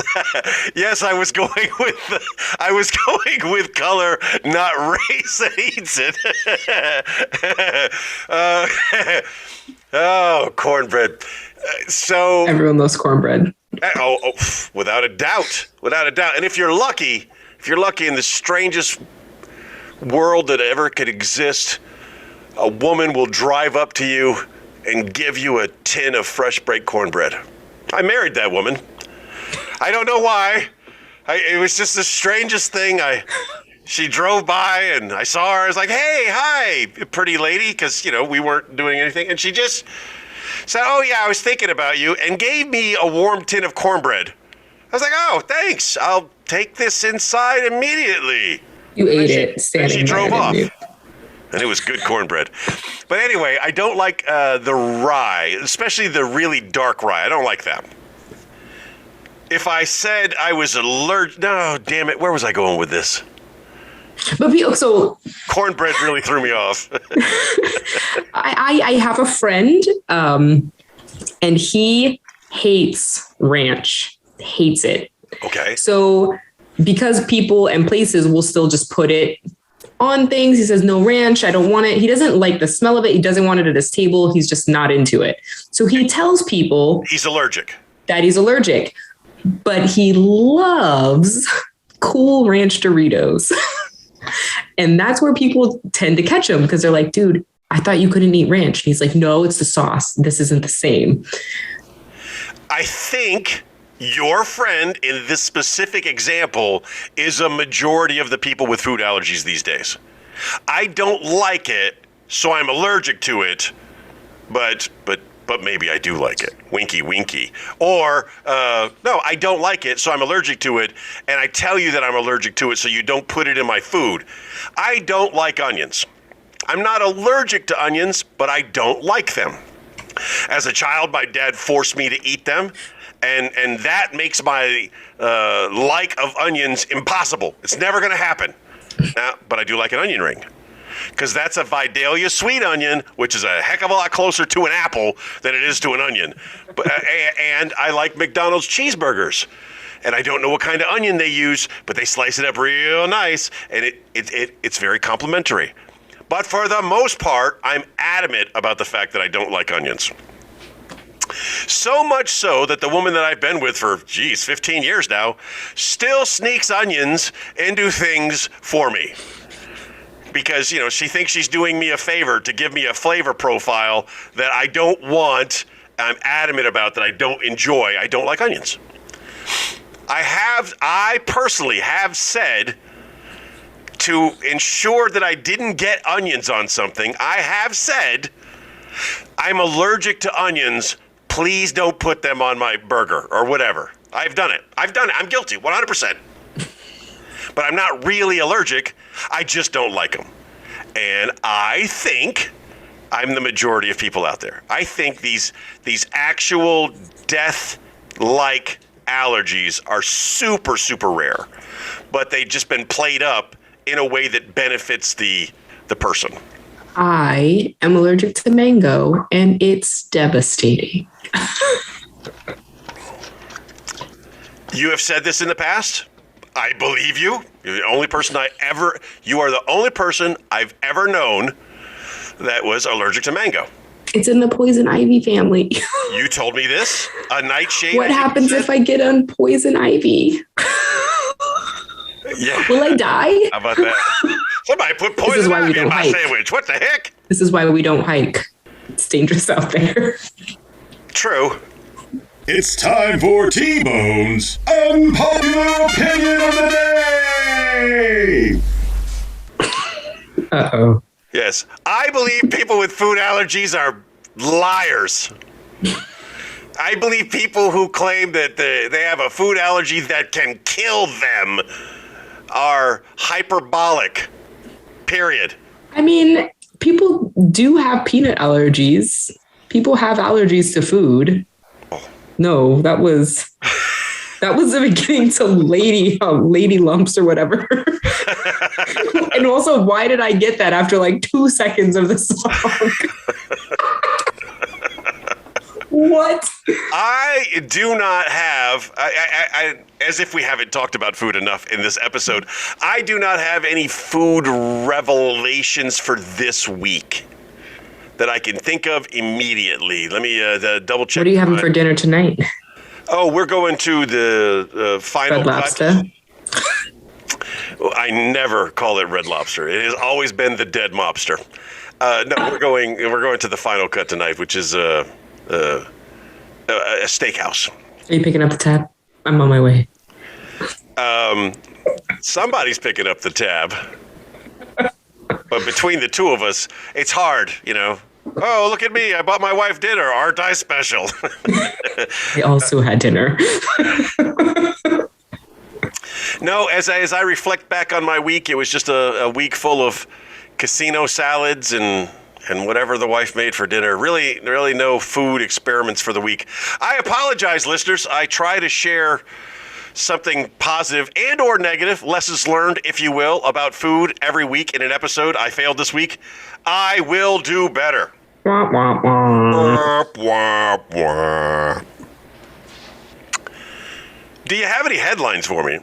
yes, I was going with color, not race that eats it. Oh, cornbread. So Everyone loves cornbread. oh, without a doubt, without a doubt. And if you're lucky in the strangest world that ever could exist, a woman will drive up to you and give you a tin of fresh baked cornbread. I married that woman. I don't know why. It was just the strangest thing. She drove by and I saw her. I was like, hey, hi, pretty lady, because, we weren't doing anything. And she just said, oh, yeah, I was thinking about you, and gave me a warm tin of cornbread. I was like, oh, thanks. I'll take this inside immediately. You ate it standing and she drove there, off. didn't you? And it was good cornbread. But anyway, I don't like the rye, especially the really dark rye. I don't like that. If I said I was allergic, no, damn it, where was I going with this? But so Cornbread really threw me off. I have a friend, and he hates ranch, hates it. Okay. So because people and places will still just put it on things, he says, no ranch, I don't want it. He doesn't like the smell of it. He doesn't want it at his table. He's just not into it. So he tells people he's allergic. That he's allergic, but he loves Cool Ranch Doritos. And that's where people tend to catch him, because they're like, dude, I thought you couldn't eat ranch. And he's like, no, it's the sauce. This isn't the same. I think your friend in this specific example is a majority of the people with food allergies these days. I don't like it, so I'm allergic to it, but maybe I do like it. Winky, winky. Or, no, I don't like it, so I'm allergic to it, and I tell you that I'm allergic to it so you don't put it in my food. I don't like onions. I'm not allergic to onions, but I don't like them. As a child, my dad forced me to eat them, and that makes my like of onions impossible. It's never going to happen. But I do like an onion ring, because that's a Vidalia sweet onion, which is a heck of a lot closer to an apple than it is to an onion. And I like McDonald's cheeseburgers. And I don't know what kind of onion they use, but they slice it up real nice, and it's very complimentary. But for the most part, I'm adamant about the fact that I don't like onions. So much so that the woman that I've been with for, 15 years now, still sneaks onions into things for me. Because, she thinks she's doing me a favor to give me a flavor profile that I don't want. I'm adamant about that I don't enjoy. I don't like onions. I personally have said, to ensure that I didn't get onions on something, I have said, I'm allergic to onions. Please don't put them on my burger or whatever. I've done it. I'm guilty, 100%. But I'm not really allergic. I just don't like them. And I think I'm the majority of people out there. I think these actual death-like allergies are super, super rare. But they've just been played up in a way that benefits the person. I am allergic to mango, and it's devastating. You have said this in the past. I believe you. You are the only person I've ever known that was allergic to mango. It's in the poison ivy family. You told me this. A nightshade. What happens if I get on poison ivy? Yeah. Will I die? How about that? Somebody put poison ivy in my sandwich. What the heck? This is why we don't hike. It's dangerous out there. True. It's time for T-Bone's Unpopular Opinion of the Day! Uh-oh. Yes. I believe people with food allergies are liars. I believe people who claim that they have a food allergy that can kill them are hyperbolic. Period. I mean, people do have peanut allergies. People have allergies to food. No, that was the beginning to lady lumps or whatever. And also, why did I get that after like 2 seconds of the song? What? I do not have, as if we haven't talked about food enough in this episode, I do not have any food revelations for this week that I can think of immediately. Let me double check. What are you having for dinner tonight? Oh, we're going to the final Red cut. Lobster? I never call it Red Lobster. It has always been the Dead Mobster. No, we're going to the final cut tonight, which is a steakhouse. Are you picking up the tab? I'm on my way. Somebody's picking up the tab. But between the two of us, it's hard, you know. Oh, look at me. I bought my wife dinner. Aren't I special? I also had dinner. No, as I reflect back on my week, it was just a week full of casino salads and whatever the wife made for dinner. Really no food experiments for the week. I apologize, listeners. I try to share something positive and or negative, lessons learned, if you will, about food every week in an episode. I failed this week. I will do better. Wah, wah, wah. Wah, wah, wah. Do you have any headlines for me?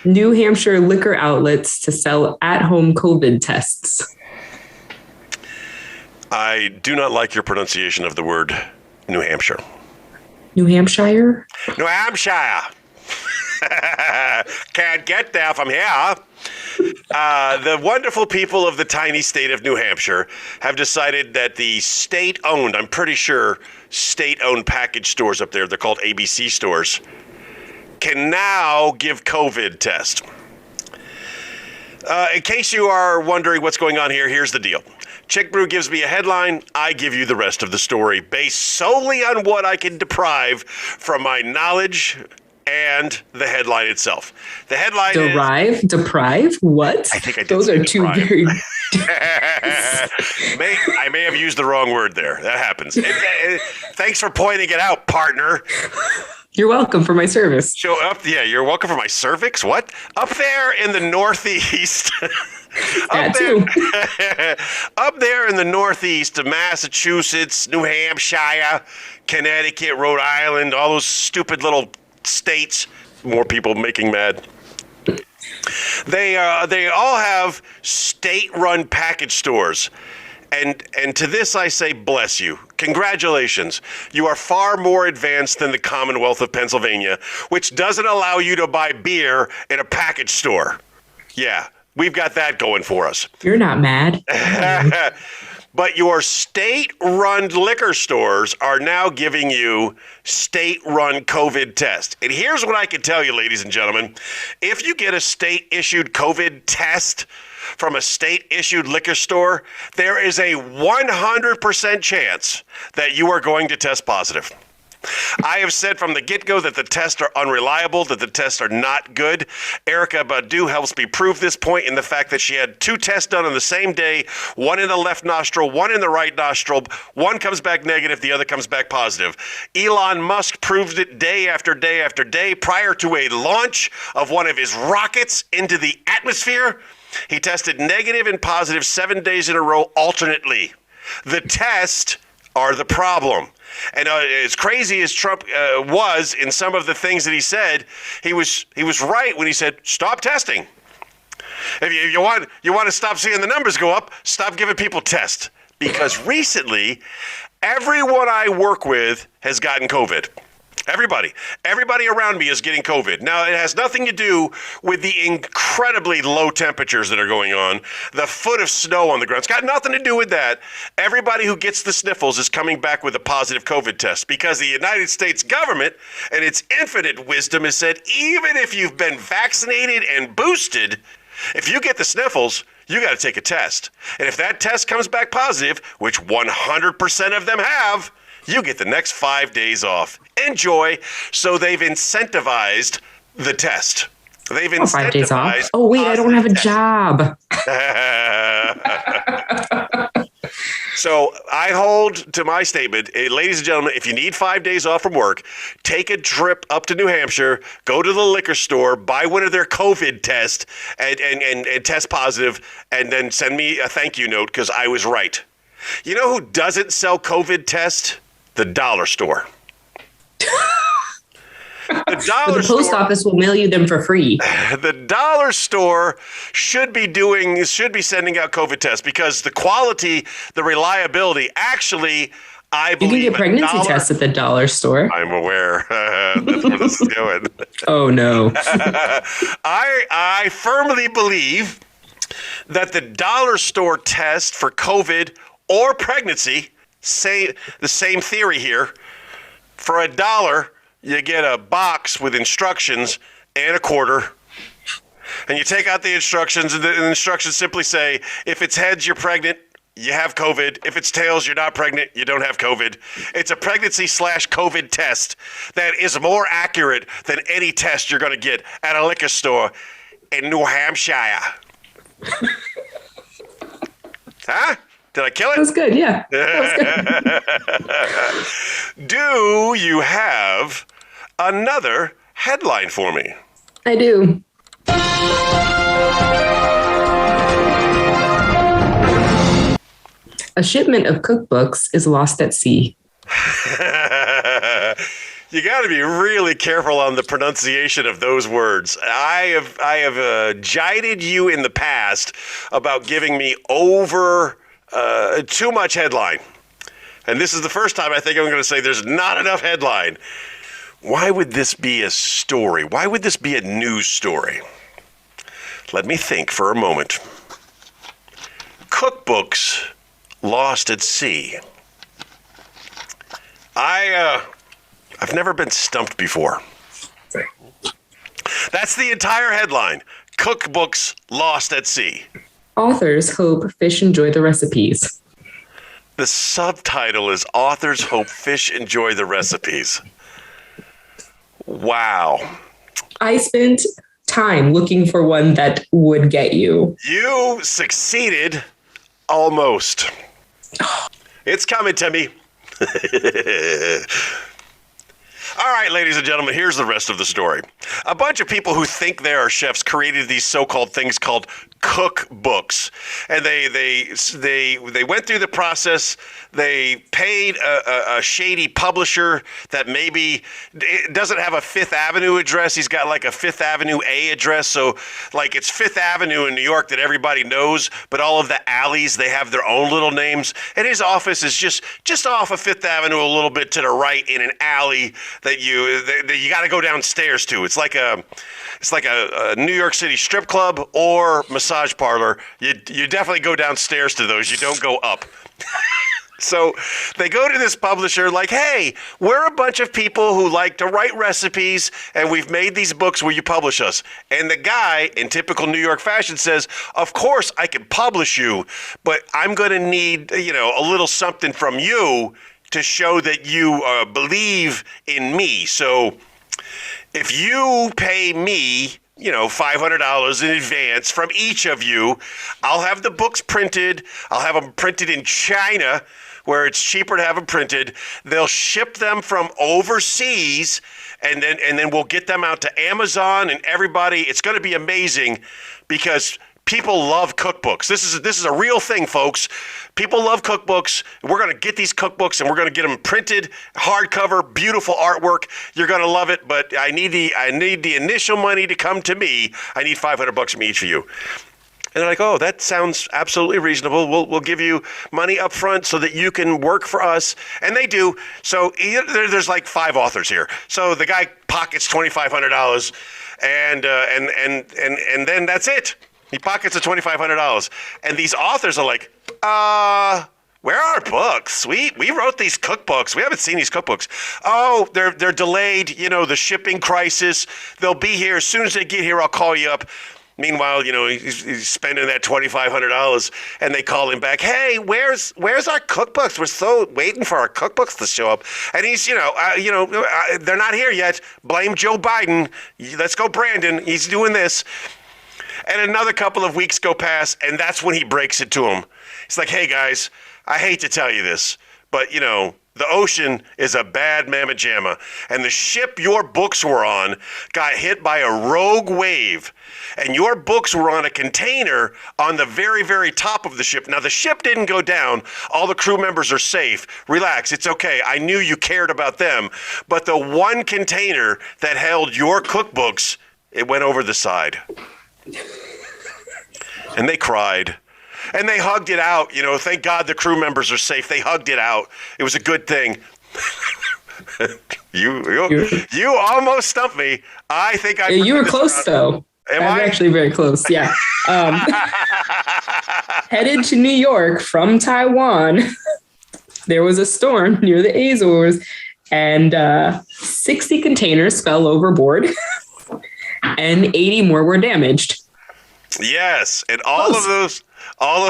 New Hampshire liquor outlets to sell at-home COVID tests. I do not like your pronunciation of the word New Hampshire. New Hampshire? New Hampshire. Can't get there from here. The wonderful people of the tiny state of New Hampshire have decided that the state-owned, I'm pretty sure state-owned package stores up there, they're called ABC stores, can now give COVID test. In case you are wondering what's going on here, here's the deal. Chick Brew gives me a headline. I give you the rest of the story based solely on what I can deprive from my knowledge and the headline itself. The headline Deprive? What? I think I did Those say are two deprive. very... I may have used the wrong word there. That happens. Thanks for pointing it out, partner. You're welcome for my service. Show up. Yeah, you're welcome for my cervix. What? Up there in the Northeast. That too. Up there in the Northeast of Massachusetts, New Hampshire, Connecticut, Rhode Island, all those stupid little states. More people making mad. They all have state-run package stores. And to this I say, bless you. Congratulations. You are far more advanced than the Commonwealth of Pennsylvania, which doesn't allow you to buy beer in a package store. Yeah, we've got that going for us. You're not mad. But your state-run liquor stores are now giving you state-run COVID tests. And here's what I can tell you, ladies and gentlemen. If you get a state-issued COVID test from a state-issued liquor store, there is a 100% chance that you are going to test positive. I have said from the get-go that the tests are unreliable, that the tests are not good. Erika Badu helps me prove this point in the fact that she had 2 tests done on the same day, one in the left nostril, one in the right nostril. One comes back negative, the other comes back positive. Elon Musk proved it day after day after day prior to a launch of one of his rockets into the atmosphere. He tested negative and positive 7 days in a row alternately. The tests are the problem. And as crazy as Trump was in some of the things that he said, he was right when he said, stop testing. If you want to stop seeing the numbers go up, stop giving people tests. Because recently, everyone I work with has gotten COVID. Everybody around me is getting COVID. Now, it has nothing to do with the incredibly low temperatures that are going on, the foot of snow on the ground. It's got nothing to do with that. Everybody who gets the sniffles is coming back with a positive COVID test because the United States government, and its infinite wisdom, has said even if you've been vaccinated and boosted, if you get the sniffles, you got to take a test. And if that test comes back positive, which 100% of them have, you get the next 5 days off. Enjoy. So they've incentivized the test. They've incentivized 5 days off. Oh, wait, I don't have a job. So I hold to my statement, ladies and gentlemen, if you need 5 days off from work, take a trip up to New Hampshire, go to the liquor store, buy one of their COVID tests and test positive, and then send me a thank you note because I was right. You know who doesn't sell COVID tests? The dollar store. The post office will mail you them for free. The dollar store should be sending out COVID tests because the quality, the reliability, actually, I believe you can get pregnancy tests at the dollar store. I'm aware. That's where this is going. Oh no. I firmly believe that the dollar store test for COVID or pregnancy, the same theory here. For $1, you get a box with instructions and a quarter. And you take out the instructions, and the instructions simply say, if it's heads, you're pregnant, you have COVID. If it's tails, you're not pregnant, you don't have COVID. It's a pregnancy/COVID test that is more accurate than any test you're going to get at a liquor store in New Hampshire. Huh? Did I kill it? That's good, yeah. That was good. Do you have another headline for me? I do. A shipment of cookbooks is lost at sea. You got to be really careful on the pronunciation of those words. I have jided you in the past about giving me over too much headline. And this is the first time I think I'm going to say there's not enough headline. Why would this be a story? Why would this be a news story? Let me think for a moment. Cookbooks lost at sea. I've never been stumped before. That's the entire headline. Cookbooks lost at sea. Authors hope fish enjoy the recipes. The subtitle is Authors Hope Fish Enjoy the Recipes. Wow. I spent time looking for one that would get you. You succeeded almost. It's coming to me. All right, ladies and gentlemen, here's the rest of the story. A bunch of people who think they are chefs created these so-called things called cookbooks. And they went through the process. They paid a shady publisher that maybe doesn't have a Fifth Avenue address. He's got like a Fifth Avenue A address. So like it's Fifth Avenue in New York that everybody knows, but all of the alleys, they have their own little names. And his office is just off of Fifth Avenue a little bit to the right in an alley that you got to go downstairs to. It's like a New York City strip club or massage parlor. You definitely go downstairs to those. You don't go up. So they go to this publisher like, hey, we're a bunch of people who like to write recipes, and we've made these books. Will you publish us? And the guy, in typical New York fashion, says, of course I can publish you, but I'm going to need, a little something from you to show that you believe in me. So if you pay me, $500 in advance from each of you, I'll have the books printed. I'll have them printed in China, where it's cheaper to have them printed. They'll ship them from overseas, and then we'll get them out to Amazon and everybody. It's going to be amazing because people love cookbooks. This is a real thing, folks. People love cookbooks. We're going to get these cookbooks and we're going to get them printed, hardcover, beautiful artwork. You're going to love it, but I need the initial money to come to me. I need $500 from each of you. And they're like, oh, that sounds absolutely reasonable. We'll give you money up front so that you can work for us. And they do. So there's like 5 authors here. So the guy pockets $2,500 and then that's it. He pockets the $2,500. And these authors are like, where are our books? We wrote these cookbooks. We haven't seen these cookbooks. Oh, they're delayed. The shipping crisis. They'll be here. As soon as they get here, I'll call you up. Meanwhile, he's spending that $2,500, and they call him back. Hey, where's our cookbooks? We're so waiting for our cookbooks to show up. And he's, they're not here yet. Blame Joe Biden. Let's go, Brandon. He's doing this. And another couple of weeks go past, and that's when he breaks it to them. He's like, hey, guys, I hate to tell you this, but, you know, the ocean is a bad mamma jamma, and the ship your books were on got hit by a rogue wave, and your books were on a container on the very, very top of the ship. Now, the ship didn't go down. All the crew members are safe. Relax. It's okay. I knew you cared about them, but the one container that held your cookbooks, it went over the side. And they cried. And they hugged it out. You know, thank God the crew members are safe. They hugged it out. It was a good thing. You almost stumped me. I think I. You were close, though. Am I was I? actually very close. Yeah. Headed to New York from Taiwan. There was a storm near the Azores, and 60 containers fell overboard, and 80 more were damaged. Yes, and all of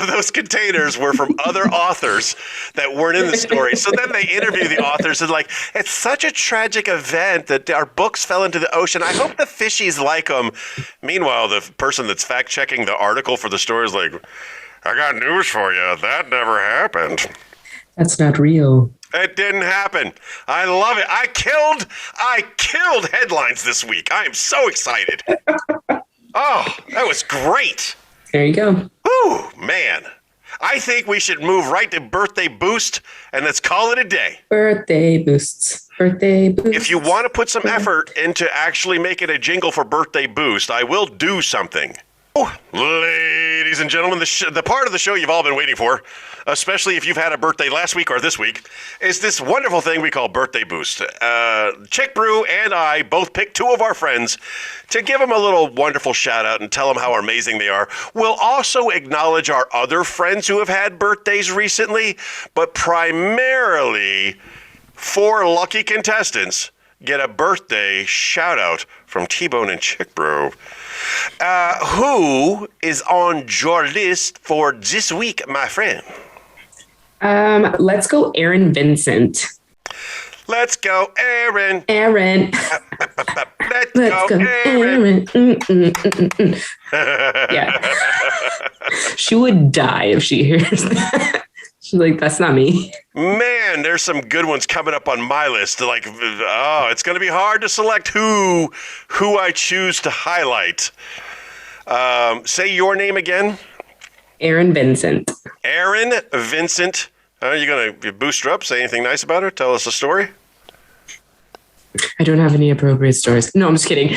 those containers were from other authors that weren't in the story. So then they interview the authors and like, it's such a tragic event that our books fell into the ocean. I hope the fishies like them. Meanwhile, the person that's fact checking the article for the story is like, I got news for you. That never happened. That's not real. It didn't happen. I love it. I killed headlines this week. I am so excited. Oh, that was great. There you go. Ooh, man. I think we should move right to birthday boost and let's call it a day. Birthday boosts. Birthday boosts. If you want to put some effort into actually making a jingle for birthday boost, I will do something. Oh, ladies and gentlemen, the part of the show you've all been waiting for, especially if you've had a birthday last week or this week, is this wonderful thing we call Birthday Boost. Chick Brew and I both picked two of our friends to give them a little wonderful shout out and tell them how amazing they are. We'll also acknowledge our other friends who have had birthdays recently, but primarily 4 lucky contestants get a birthday shout out from T-Bone and Chick Brew. Who is on your list for this week, my friend? Let's go Erin Vincent. Let's go, Erin. Erin. Let's Let's go, Erin. Erin. Yeah. She would die if she hears that. She's like, that's not me. Man, there's some good ones coming up on my list. Like, oh, it's going to be hard to select who I choose to highlight. Say your name again. Erin Vincent. Erin Vincent. Are you going to boost her up? Say anything nice about her? Tell us a story? I don't have any appropriate stories. No, I'm just kidding.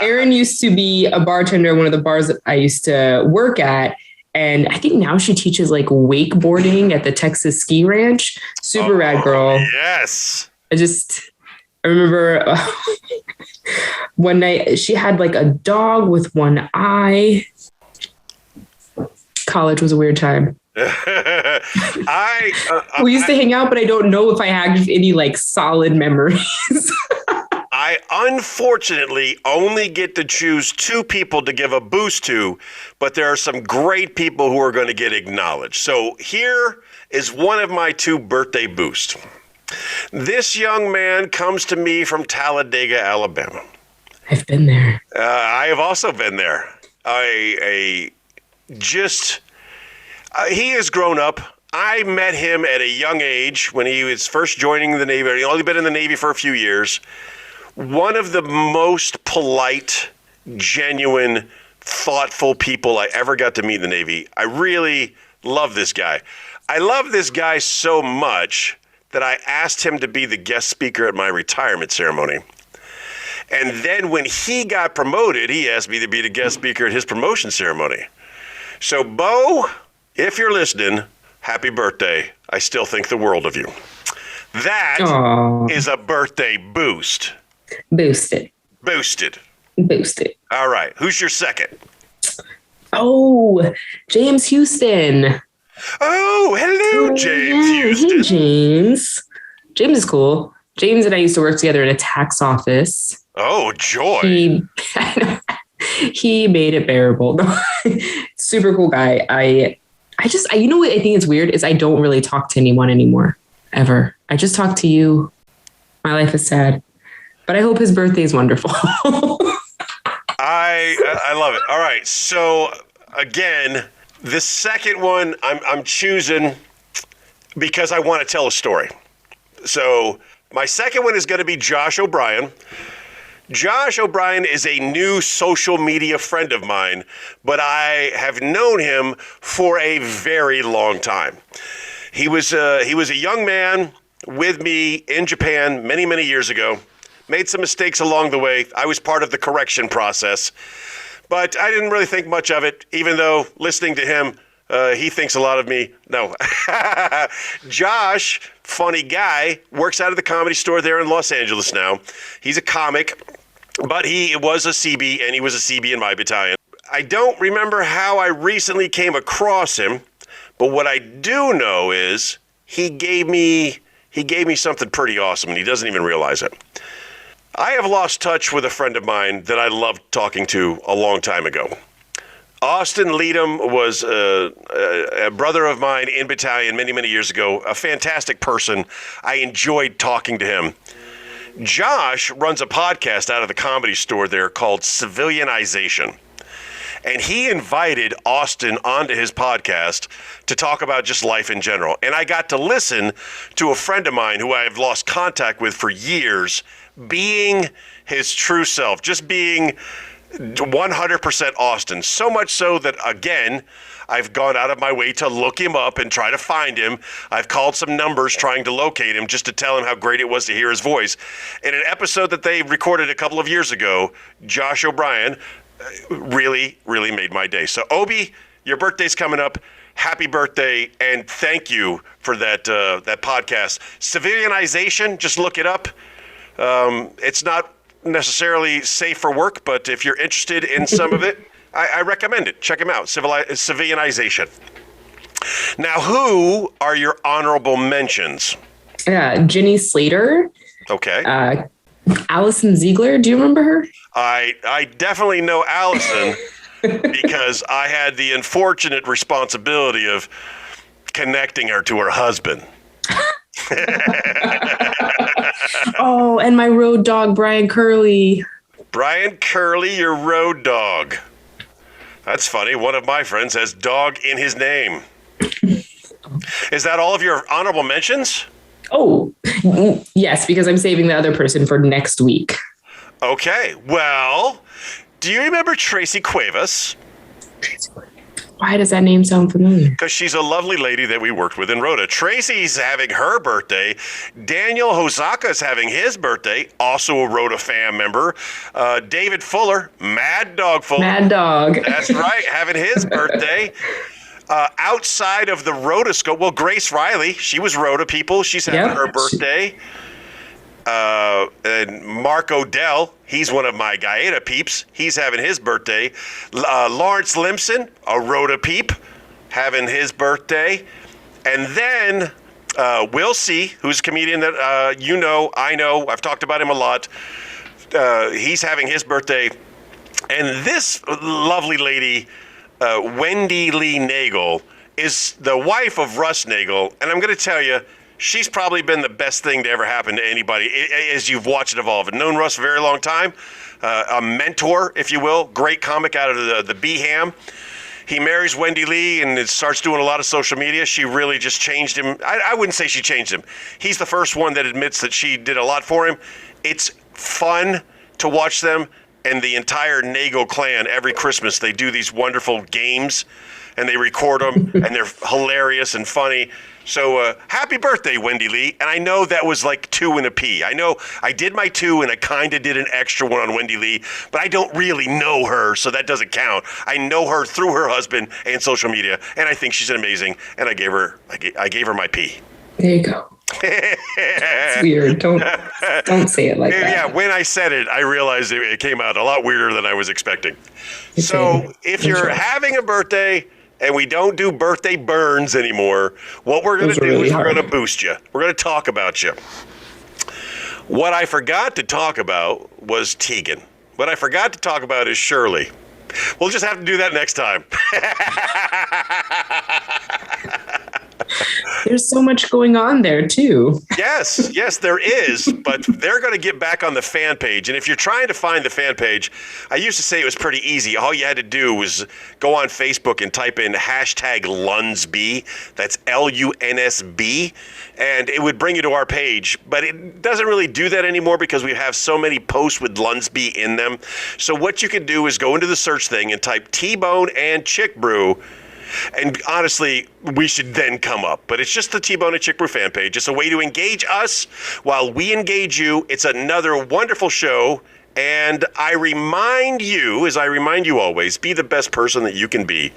Erin used to be a bartender at one of the bars that I used to work at. And I think now she teaches like wakeboarding at the Texas Ski Ranch. Super rad girl. Yes. I remember one night she had like a dog with one eye. College was a weird time. We used to hang out, but I don't know if I have any like solid memories. I unfortunately only get to choose 2 people to give a boost to, but there are some great people who are going to get acknowledged. So here is one of my 2 birthday boosts. This young man comes to me from Talladega, Alabama. I've been there. I have also been there. He has grown up. I met him at a young age when he was first joining the Navy. He'd only been in the Navy for a few years. One of the most polite, genuine, thoughtful people I ever got to meet in the Navy. I really love this guy. I love this guy so much that I asked him to be the guest speaker at my retirement ceremony. And then when he got promoted, he asked me to be the guest speaker at his promotion ceremony. So, Bo, if you're listening, happy birthday. I still think the world of you. That is a birthday boost. Boosted. All right. Who's your second? Oh, James Houston. Oh, hello, James Houston. Hey, James. James is cool. James and I used to work together in a tax office. Oh, joy. He made it bearable. Super cool guy. I you know what I think is weird is I don't really talk to anyone anymore, ever. I just talk to you. My life is sad. But I hope his birthday is wonderful. I love it. All right. So again, the second one I'm choosing because I want to tell a story. So my second one is going to be Josh O'Brien. Josh O'Brien is a new social media friend of mine, but I have known him for a very long time. He was a young man with me in Japan many, many years ago. Made some mistakes along the way. I was part of the correction process, but I didn't really think much of it, even though listening to him, he thinks a lot of me. No. Josh, funny guy, works out of the Comedy Store there in Los Angeles now. He's a comic, but he was a CB, and he was a CB in my battalion. I don't remember how I recently came across him, but what I do know is he gave me something pretty awesome, and he doesn't even realize it. I have lost touch with a friend of mine that I loved talking to a long time ago. Austin Leadham was a brother of mine in battalion many, many years ago, a fantastic person. I enjoyed talking to him. Josh runs a podcast out of the Comedy Store there called Civilianization. And he invited Austin onto his podcast to talk about just life in general. And I got to listen to a friend of mine who I have lost contact with for years being his true self, just being 100% Austin. So much so that, again, I've gone out of my way to look him up and try to find him. I've called some numbers trying to locate him just to tell him how great it was to hear his voice. In an episode that they recorded a couple of years ago, Josh O'Brien really, really made my day. So, Obi, your birthday's coming up. Happy birthday, and thank you for that podcast. Civilianization, just look it up. It's not necessarily safe for work, but if you're interested in some of it, I recommend it. Check him out, Civilianization. Now, who are your honorable mentions? Jenny Slater. Okay. Allison Ziegler. Do you remember her? I definitely know Allison because I had the unfortunate responsibility of connecting her to her husband. Oh, and my road dog, Brian Curley. Brian Curley, your road dog. That's funny. One of my friends has dog in his name. Is that all of your honorable mentions? Oh, yes, because I'm saving the other person for next week. Okay. Well, do you remember Tracey Cuevas? Why does that name sound familiar? Because she's a lovely lady that we worked with in Rhoda. Tracy's having her birthday. Daniel Hosaka's having his birthday, also a Rhoda fam member. David Fuller, Mad Dog Fuller. Mad Dog. That's right, having his birthday. Outside of the Rhoda scope, well, Grace Riley, she was Rhoda people. She's having her birthday. And Mark Odell, he's one of my Gaeta peeps. He's having his birthday. Lawrence Limpson, a Rhoda peep, having his birthday. And then Will C., who's a comedian that I know. I've talked about him a lot. He's having his birthday. And this lovely lady, Wendylee Nagel, is the wife of Russ Nagel. And I'm going to tell you, she's probably been the best thing to ever happen to anybody as you've watched it evolve. I've known Russ a very long time, a mentor, if you will, great comic out of the B-Ham. He marries Wendylee and starts doing a lot of social media. She really just changed him. I wouldn't say she changed him. He's the first one that admits that she did a lot for him. It's fun to watch them, and the entire Nagel clan, every Christmas, they do these wonderful games, and they record them, and they're hilarious and funny. So happy birthday, Wendylee. And I know that was like 2 and a P. I know I did my 2 and I kind of did an extra one on Wendylee, but I don't really know her, so that doesn't count. I know her through her husband and social media, and I think she's amazing. And I gave her my P. There you go. It's weird. Don't say it like that. Yeah, when I said it, I realized it came out a lot weirder than I was expecting. So if you're having a birthday, and we don't do birthday burns anymore, what we're going to do is we're going to boost you. We're going to talk about you. What I forgot to talk about was Tegan. What I forgot to talk about is Shirley. We'll just have to do that next time. There's so much going on there, too. Yes, there is, but they're going to get back on the fan page. And if you're trying to find the fan page, I used to say it was pretty easy. All you had to do was go on Facebook and type in hashtag Lunsby. That's LUNSB. And it would bring you to our page. But it doesn't really do that anymore because we have so many posts with Lunsby in them. So what you can do is go into the search thing and type T-Bone and Chick Brew. And honestly, we should then come up. But it's just the T-Bone and Chick Brew fan page. It's a way to engage us while we engage you. It's another wonderful show. And I remind you, as I remind you always, be the best person that you can be.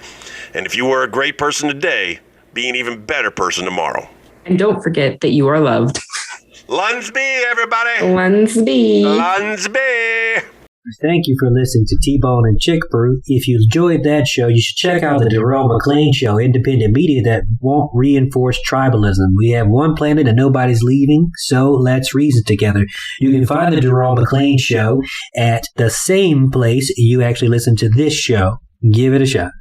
And if you were a great person today, be an even better person tomorrow. And don't forget that you are loved. Lunsby, everybody. Lunsby. Lunsby. Thank you for listening to T-Bone and Chick Brew. If you enjoyed that show, you should check out the Jerome McClain Show, independent media that won't reinforce tribalism. We have one planet and nobody's leaving, so let's reason together. You can find the Jerome McClain Show at the same place you actually listen to this show. Give it a shot.